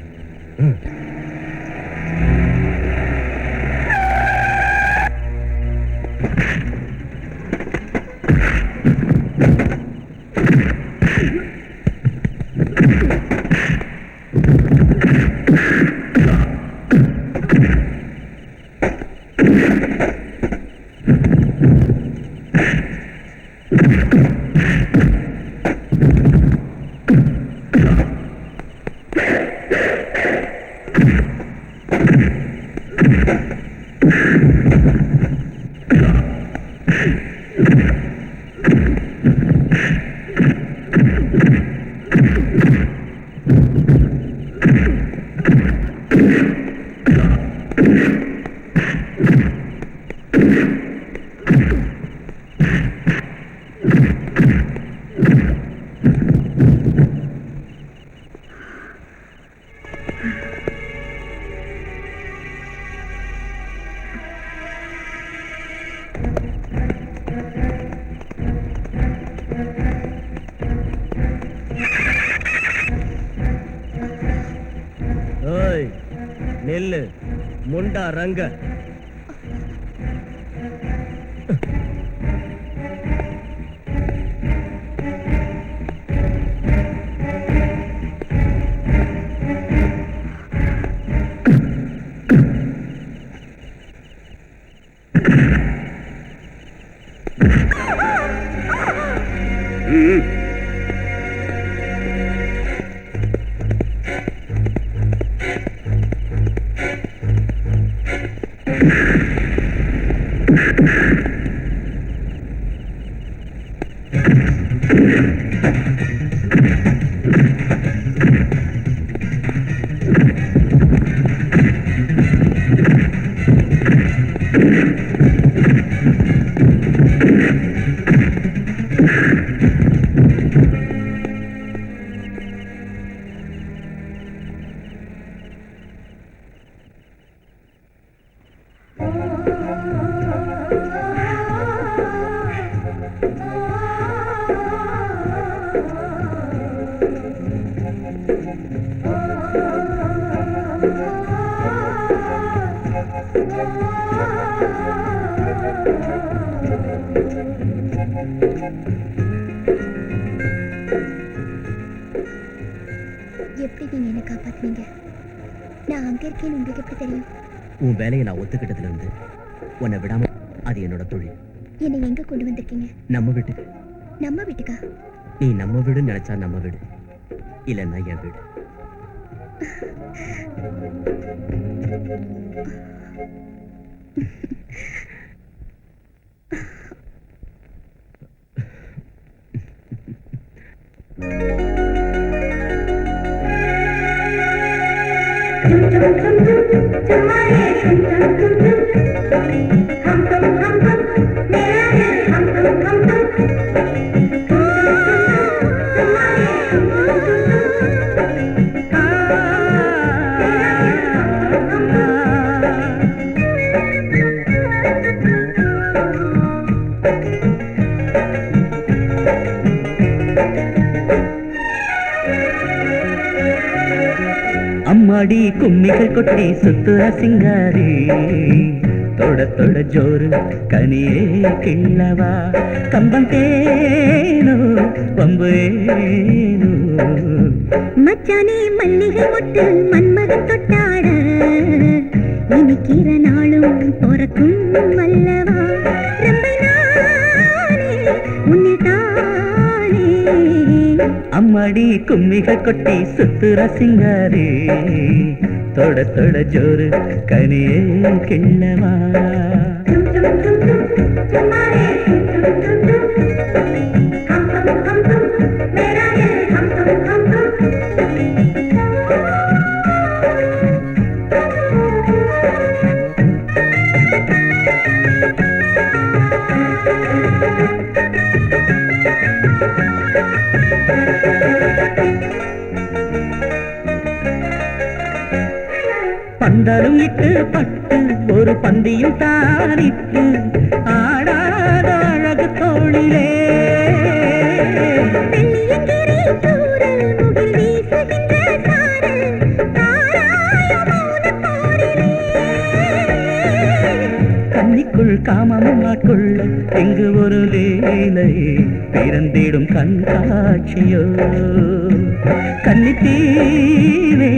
நெல்லு முண்டா ரங்க. எப்படி நீங்க என்ன காப்பாத்துனீங்க? நான் அங்க இருக்கேன்னு உங்களுக்கு எப்படி தெரியும்? உன் வேலையை நான் ஒத்துக்கிட்டதுல இருந்து உன்னை விடாம அது என்னோட தொழில். என்னை எங்க கொண்டு வந்திருக்கீங்க? நம்ம வீட்டுக்கு. நம்ம வீட்டுக்கா? நீ நம்ம வீடுன்னு நினைச்சா நம்ம வீடு, இல்லைன்னா என் வீடு. அம்மாடி கும்மிகள் கொட்டி சுத்துற சிங்காரி, தொட தொட ஜோறு கனியே கிள்ளவா, கம்பம் தேனோ பம்பேனோ. மச்சானே மல்லிகை மொட்டு மன்மதன் தொட்டாட, இனிக்கிற நாளும் பொறக்கும் வல்லவா, ரம்பை நானே உன்னிட்டானே. அம்மாடி கும்மிகள் கொட்டி சுத்துற சிங்காரி, தொட தொட ஜோறு கனியே கிள்ளவா. பந்தலும் இட்டு பட்டு ஒரு பந்தியும் தாரிட்டு ஆடாத அழகு தோளிலே, கன்னிக்குள் காமமும் ஆட்கொள்ள எங்கு ஒரு வேலை பிறந்திடும் கண்காட்சியோ. கன்னித்தீவே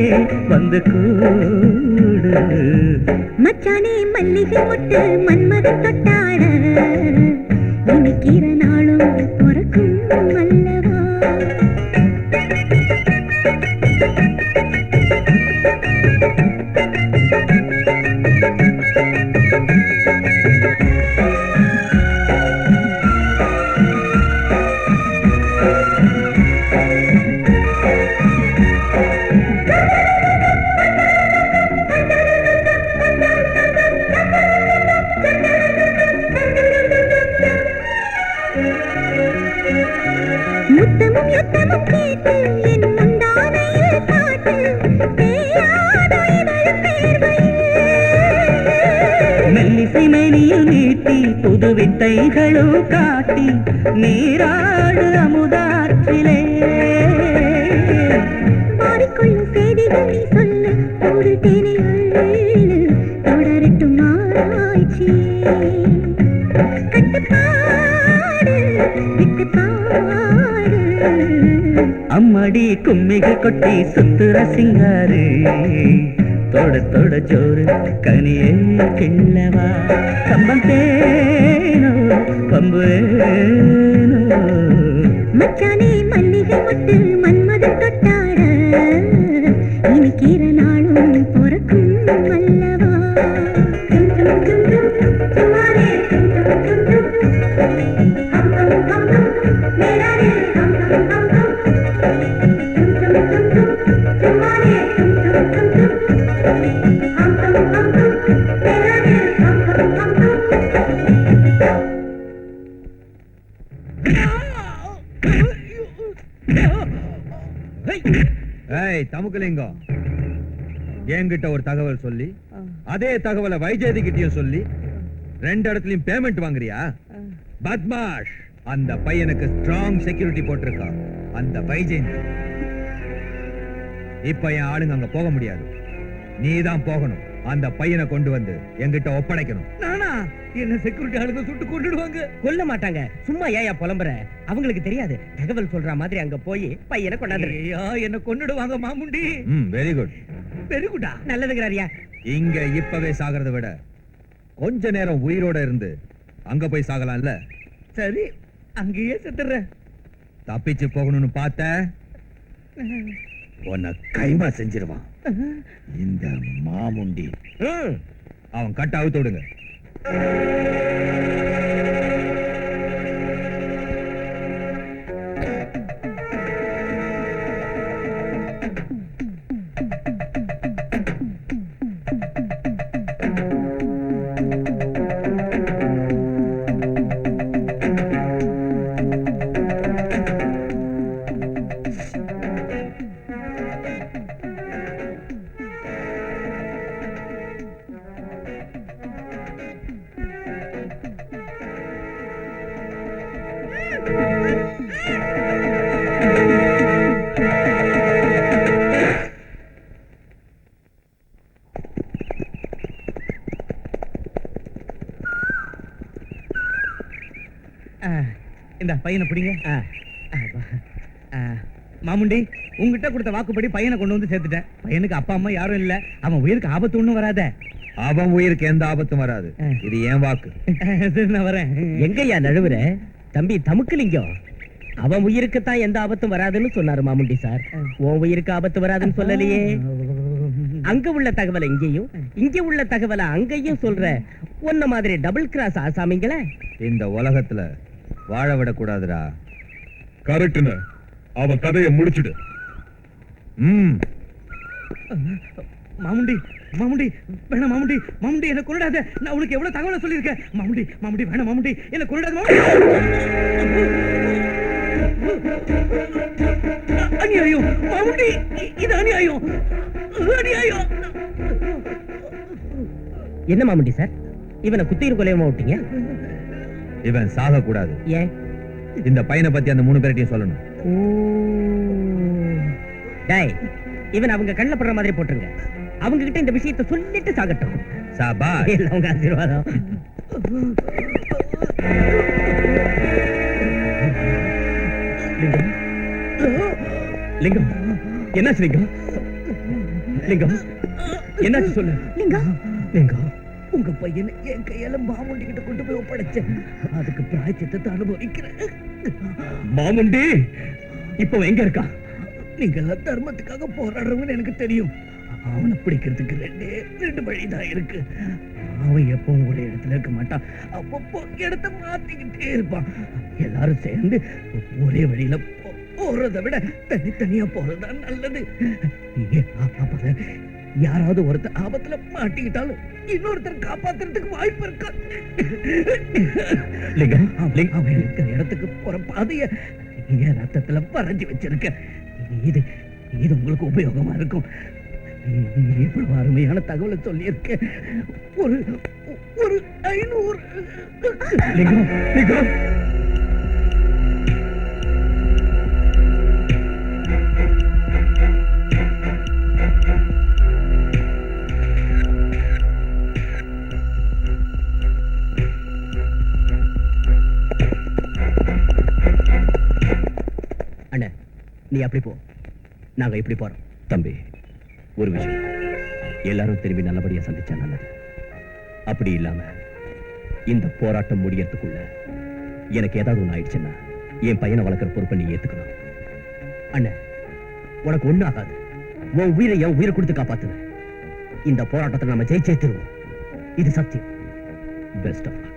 வந்து கூடு. மச்சானே மல்லிகை மொட்டு மன்மதன் தொட்டாட, இனிக்கிற நாளும் பொறக்கும் அல்லவா. முத்தமும் யுத்தமும் கேட்டு என் முந்தானையில் காட்டு, தேயாத இதழ் தேர்வையில். மெல்லிசை மேனியில் நீட்டி புது வித்தைகளும் காட்டி நீராடு அமுதாற்றிலே. மாறிக்கொள்ளும் செய்திகள் நீ சொல்லு, ஒரு தேனையுள்ள தொடரட்டும் ஆராய்ச்சி கட்டுப்பாடு விட்டு பாடு அம்மாடி கும்மிகள் கொட்டி சுத்துற சிங்காரு தொட தொட ஜோறு கனியே கிள்ளவா கம்பம் தேனோ பம்பேனோ மச்சானே மல்லிகை மொட்டு மன்மதன் தொட்டாட இனிக்கிற நாளும் பொறக்கும் அல்லவா ஏய் தமுக்கலிங்கம், என்கிட்ட ஒரு தகவல் சொல்லி அதே தகவலை வைஜெயதி கிட்டயும் சொல்லி 2 இடத்துலயும் பேமெண்ட் வாங்குறியா? பத்மாஷ், அந்த பையனுக்கு ஸ்ட்ராங் செக்யூரிட்டி போட்டிருக்கா அந்த வைஜெயந்தி. இப்ப என் ஆளுங்க அங்க போக முடியாது, நீதான் போகணும். அந்த பையனை கொண்டு வந்து என்கிட்ட ஒப்படைக்கணும். நானா? என்ன செக்யூரிட்டி ஆளுங்க சுட்டு கொண்டுடுவாங்க. கொல்ல மாட்டாங்க, சும்மா ஏயா புலம்புற? அவங்களுக்கு தெரியாது. தகவல் சொல்ற மாதிரி அங்க போய் பையனை கொண்டாந்து. ஐயா, என்ன கொன்னுடுவாங்க மாமுண்டி. வெரி குட், வெரி குட்டா. நல்லதுங்கிறாரியா? இங்க இப்பவே சாகிறத விட கொஞ்ச நேரம் உயிரோட இருந்து அங்க போய் சாகலாம்ல. சரி, அங்கேயே செத்துறேன். தப்பிச்சு போகணும்னு பார்த்த உன்னை கைமா செஞ்சிருவான் இந்த மாமுண்டி. அவன் கட்ட அவுத்து விடுங்க. இந்த பையனை பிடிங்க. மாமுண்டி, உங்ககிட்ட கொடுத்த வாக்குப்படி பையனை கொண்டு வந்து சேர்த்துட்டேன். பையனுக்கு அப்பா அம்மா யாரும் இல்ல. அவன் உயிருக்கு ஆபத்து ஒண்ணும் வராத. அவன் உயிருக்கு எந்த ஆபத்தும் வராது. இது என் வாக்கு. சரி, நான் வரேன். எங்கய்யா நழுவுற? தம்பி தமுக்கலிங்கம், அவன் உயிருக்குத்தான் எந்த ஆபத்தும் வராதுன்னு சொன்னாரு மாமுண்டி சார். உன் உயிருக்கு ஆபத்து வராதுன்னு சொல்லலையே. அங்க உள்ள தகவலை இங்கேயும், இங்க உள்ள தகவலை அங்கேயும் சொல்ற உன்ன மாதிரி டபுள் கிராஸ் ஆசாமிங்களே இந்த உலகத்துல வாழ விடக்கூடாதுடா. கரெக்ட்னு அவன் கதையை முடிச்சிடு. மாமுண்டி, மாமுண்டி வேணாம். மாமுண்டி, மாமுண்டி என்ன கொண்டாத. நான் உனக்கு எவ்வளவு தகவலை சொல்லியிருக்கேன். மாமுண்டி, மாமுண்டி வேணாம். மாமுண்டி என்ன கொண்டாத. அநியாயம் மாமுண்டி, இது அநியாயம், அநியாயம். என்ன மாமுண்டி சார், இவனை குத்திரு கொலையமா விட்டீங்க? இவன் சாக கூடாது. ஏன்? இந்த பையனை பத்தி அந்த 3 பேர்ட்டையும் சொல்லணும். டேய், இவன் அவங்க கண்ணில் படுற மாதிரி போட்டுருங்க. அவங்க கிட்ட இந்த விஷயத்தை சொல்லிட்டு சாகட்டும். சாபாஷ். எல்லாம் உங்க ஆசீர்வாதம். லிங்கம், என்னாச்சு லிங்கம்? லிங்கம், என்னாச்சு சொல்லு. லிங்கம், லிங்கம், உங்க பையனை என் கையால மாமுண்டி கிட்ட கொண்டு போய் ஒப்படைச்சேன். அதுக்கு பிராயச்சித்தத்தை அனுபவிக்கிறேன். மாமுண்டி இப்ப எங்க இருக்கா? நீங்க எல்லாம் தர்மத்துக்காக போராடுறவங்கன்னு எனக்கு தெரியும். அவனை பிடிக்கிறதுக்கு ரெண்டு வழிதான் இருக்கு. அவன் எப்பவும் ஒரே இடத்துல இருக்க மாட்டான். அப்பப்போ இடத்த மாத்திக்கிட்டே இருப்பான். எல்லாரும் சேர்ந்து ஒரே வழியில போறதை விட தனித்தனியா போறதுதான் நல்லது. அப்பதான் யாராவது ஒருத்தர் ஆபத்துல மாட்டிக்கிட்டாலும் இன்னொருத்தர் காப்பாத்துறதுக்கு வாய்ப்பு இருக்கா? லிங்கம், அவன் இருக்கிற இடத்துக்கு போற பாதைய என் ரத்தத்துல வரைஞ்சி வச்சிருக்க. இது இது உங்களுக்கு உபயோகமா இருக்கும். இவ்வளவு அருமையான தகவலை சொல்லியிருக்க. ஒரு 500. லிங்கம், லிங்கம். நீ அப்படி போ, நாங்க இப்படி போறோம். தம்பி, ஒரு விஷயம், எல்லாரும் திரும்பி நல்லபடியா சந்திச்சா நல்லது. அப்படி இல்லாம இந்த போராட்டம் முடியறதுக்குள்ள எனக்கு ஏதாவது ஒண்ணு ஆயிடுச்சுன்னா என் பையனை வளர்க்குற பொறுப்பை நீ ஏத்துக்கணும். அண்ணன், உனக்கு ஒண்ணும் ஆகாது. உன் உயிரை என் உயிரை கொடுத்து காப்பாத்துவேன். இந்த போராட்டத்தை நம்ம ஜெயிச்சே தருவோம். இது சத்தியம். Best of luck.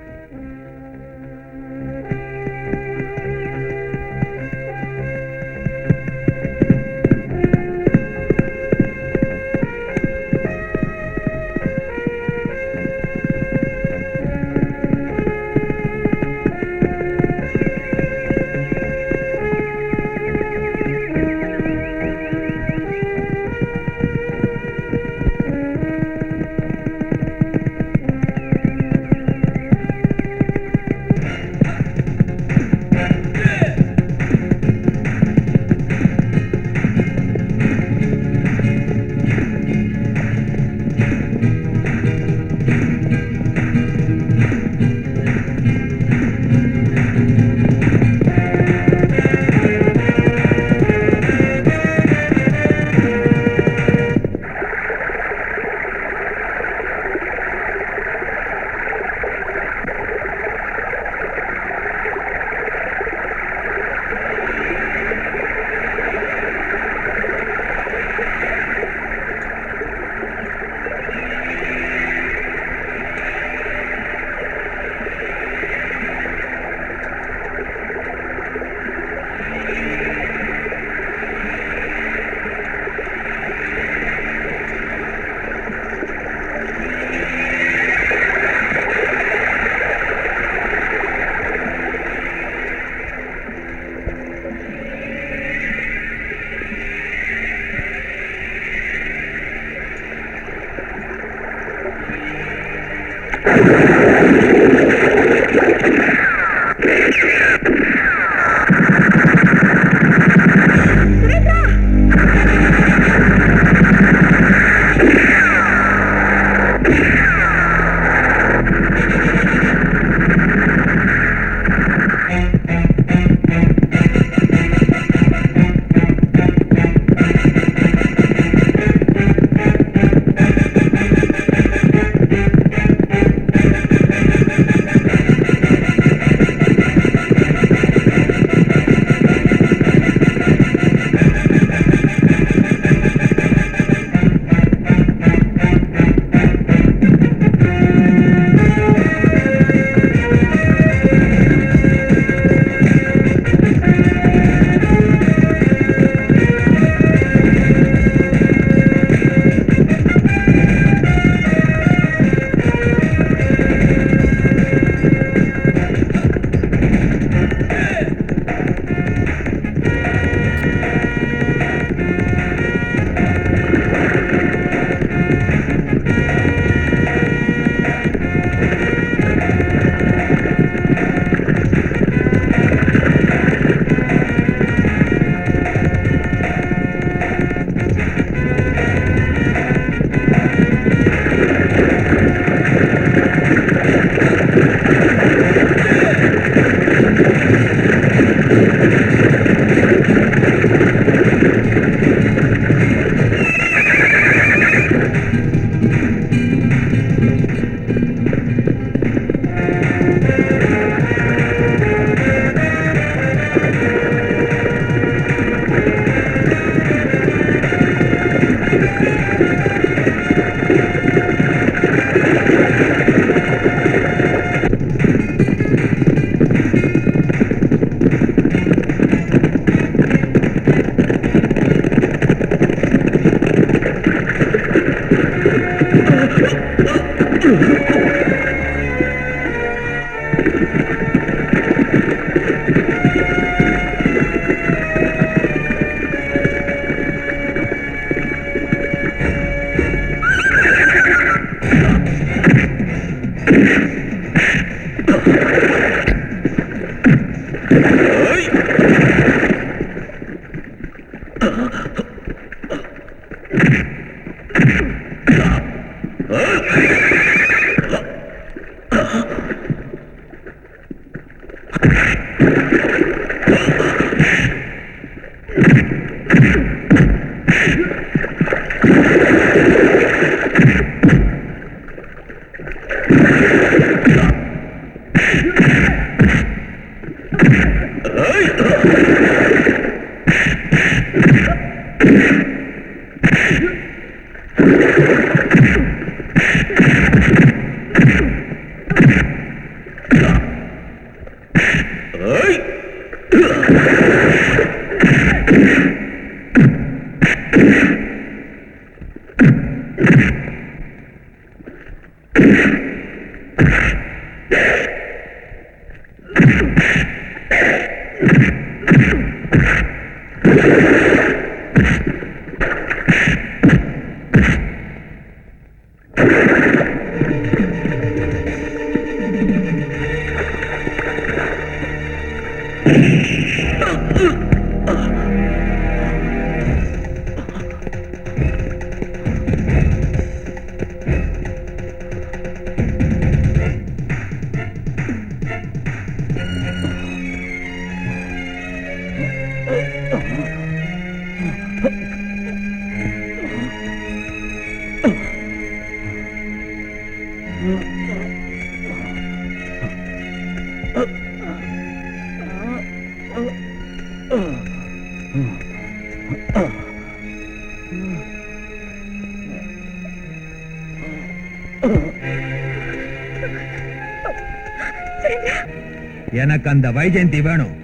எனக்கு அந்த வைஜெயந்தி வேணும்.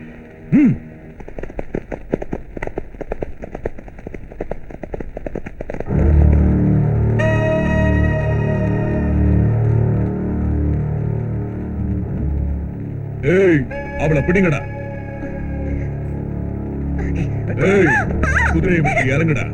ஏய், அவளை பிடிங்கடா. ஏய், குதிரையை விட்டு இறங்குடா.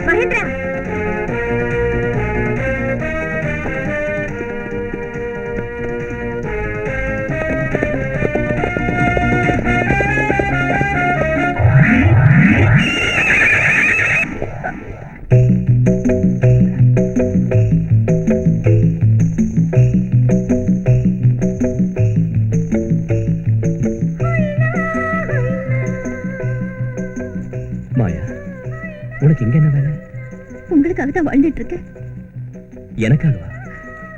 மகேந்திரா, மாயா, உனக்கு இங்க என்ன வேலை? உங்களுக்காக தான் வாழ்ந்துட்டு இருக்கேன். எனக்காகவா?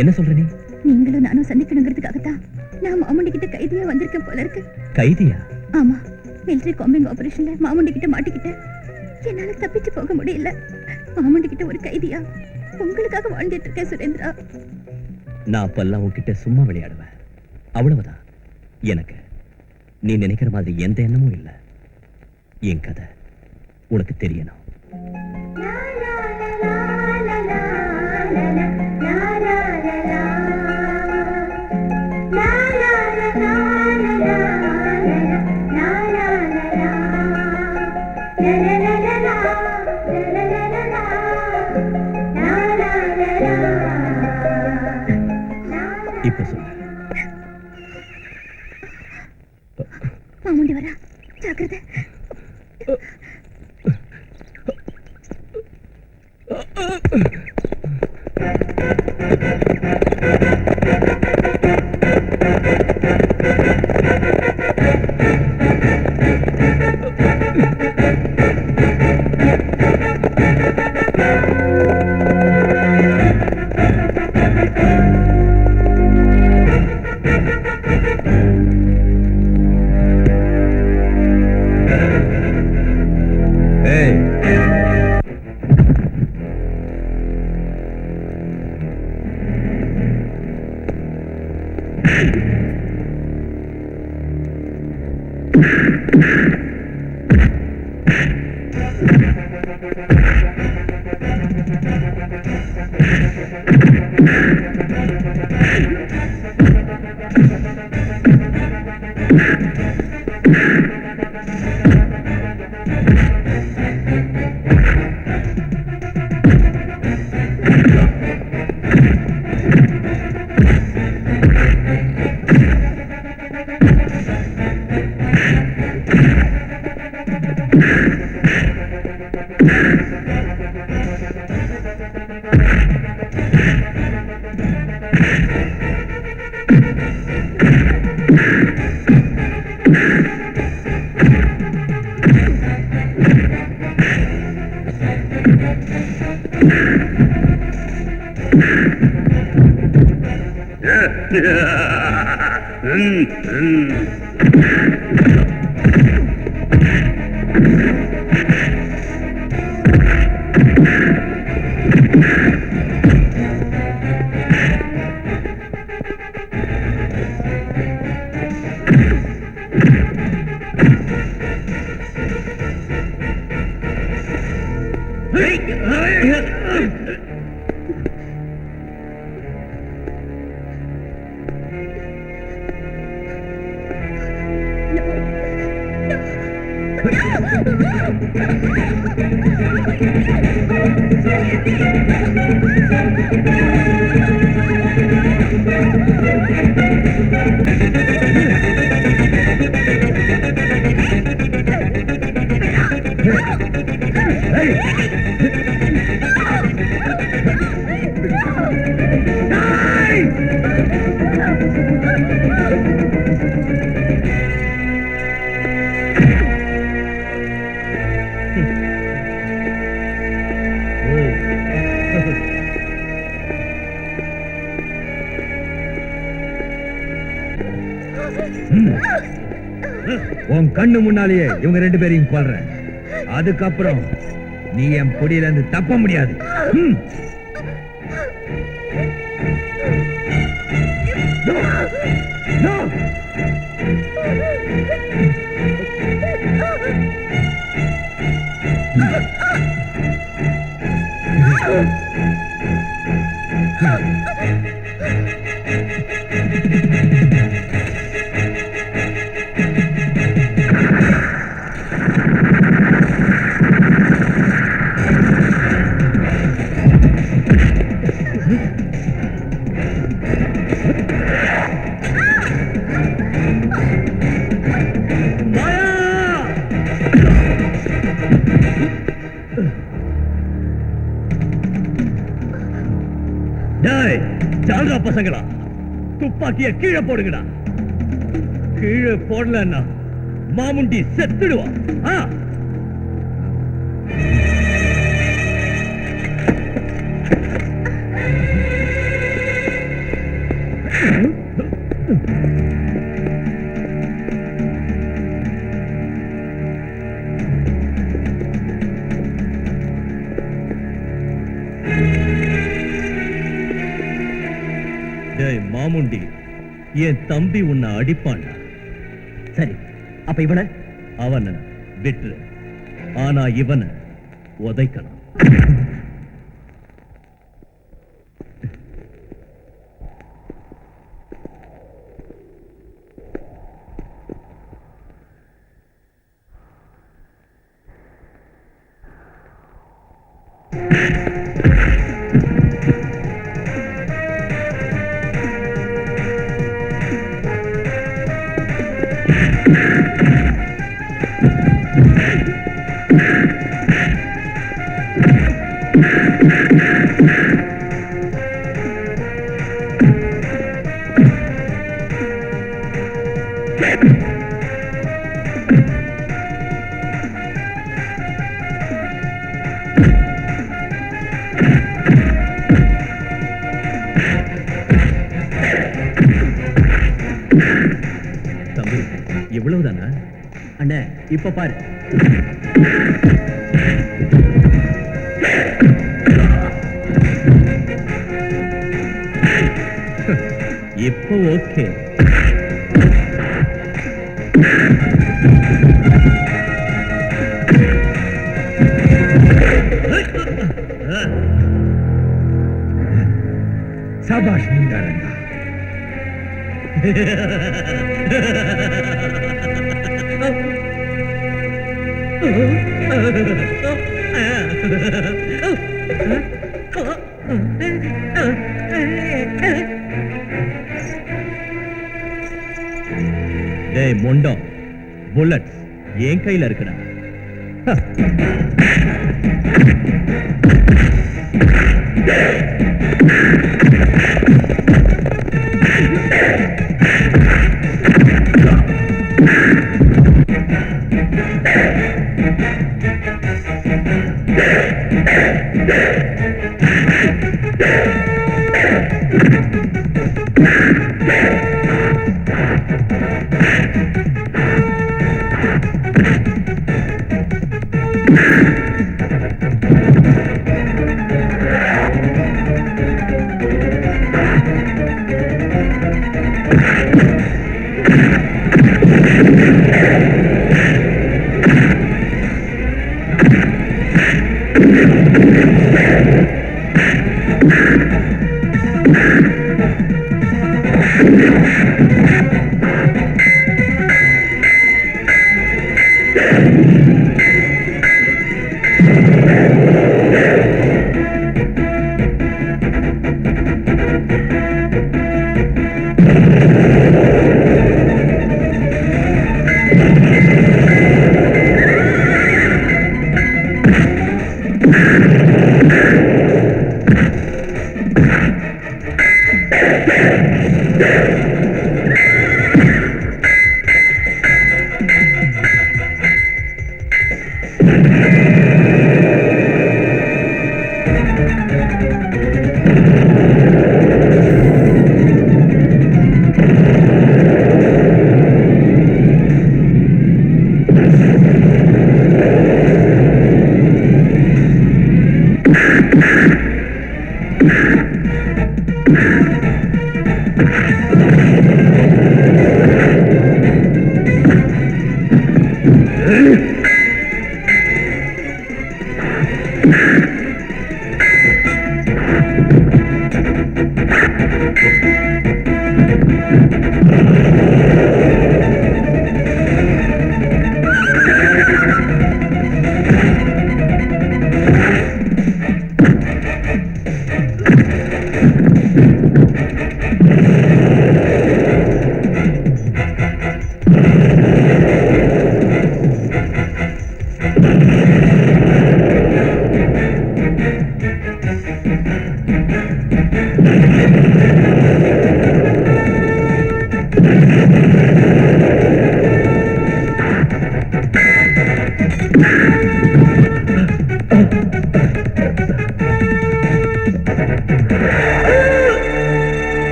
என்ன சொல்ற நீ? நீங்களும் நானும் சந்திக்கணுங்கிறதுக்காகத்தான் நான் மாமுண்டி கிட்ட கைதியா வந்திருக்கேன் போல இருக்கு. கைதியா? ஆமா, மிலிட்டரி காம்பிங் ஆபரேஷன்ல மாமுண்டி கிட்ட மாட்டிக்கிட்டேன். என்னால தப்பிச்சு போக முடியல. மாமுண்டி கிட்ட ஒரு கைதியா உங்களுக்காக வாழ்ந்துட்டு இருக்கேன் சுரேந்திரா. நான் அப்பெல்லாம் உன்கிட்ட சும்மா விளையாடுவேன், அவ்வளவுதான். எனக்கு நீ நினைக்கிற மாதிரி எந்த எண்ணமும் இல்லை. என் கதை உனக்கு தெரியணும். இப்ப சொல்லு. மாமுண்டி வரா, ஜாக்கிரதை. உன் கண்ணு முன்னாலேயே இவங்க 2 பேரையும் கொல்றேன். அதுக்கப்புறம் நீ என் பொடியில இருந்து தப்ப முடியாது. சால்ரா பசங்களா, துப்பாக்கிய கீழே போடுங்கடா. கீழே போடலன்னா மாமுண்டி செத்துடுவான். மாமுண்டி, என் தம்பி உன்னை அடிப்பான்டா. சரி, அப்ப இவனை அவனை விட்டுரு. ஆனா இவனை உதைக்கணும். தம்பி, இவ்வளவுதானா? அண்ணே, இப்ப பாரு. இப்போ ஓகே. சபாஷ் முண்டாரங்கா. டேய் மொண்டம், புல்லட்ஸ் என் கையில இருக்குடா.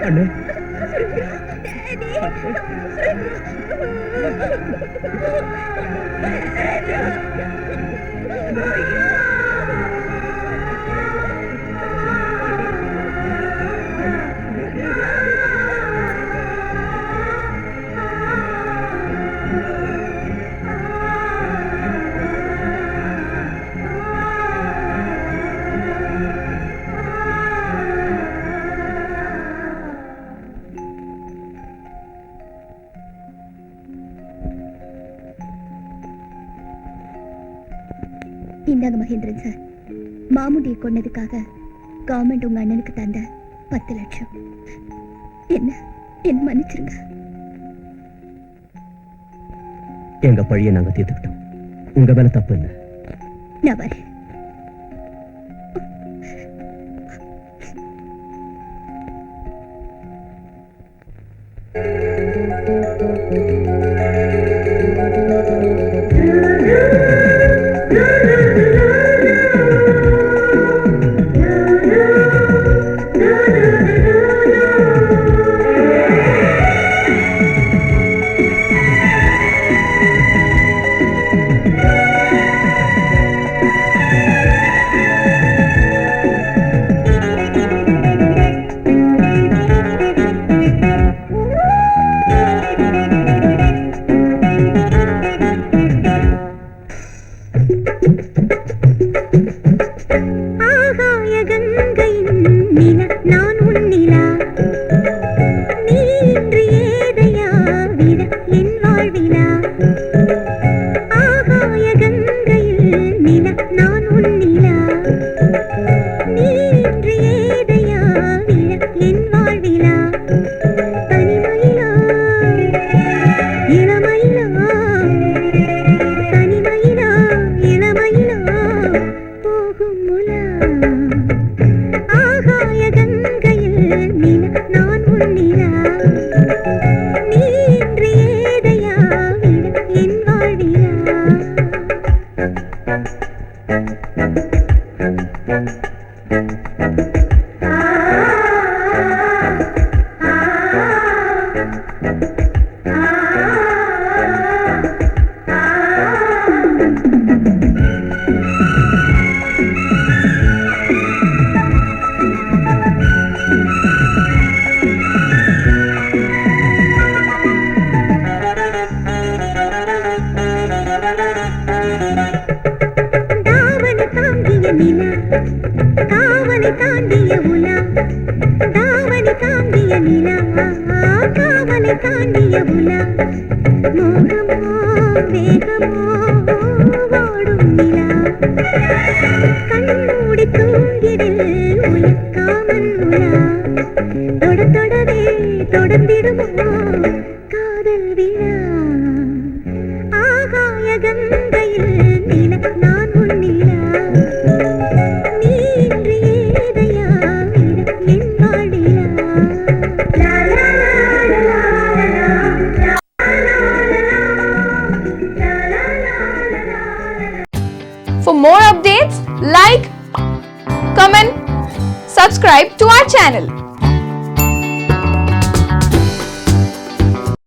அண்ணே இந்தாங்க மகேந்திரன் சார், மாமுண்டியை கொன்னதுக்காக கவர்மெண்ட் உங்க அண்ணனுக்கு தந்த 10 லட்சம். என்ன மன்னிச்சிருங்க. எங்க பழியை நாங்க தீர்த்துக்கிட்டோம். உங்க மேல தப்பு இல்லை. நான் வரேன். For more updates, like, comment, subscribe to our channel.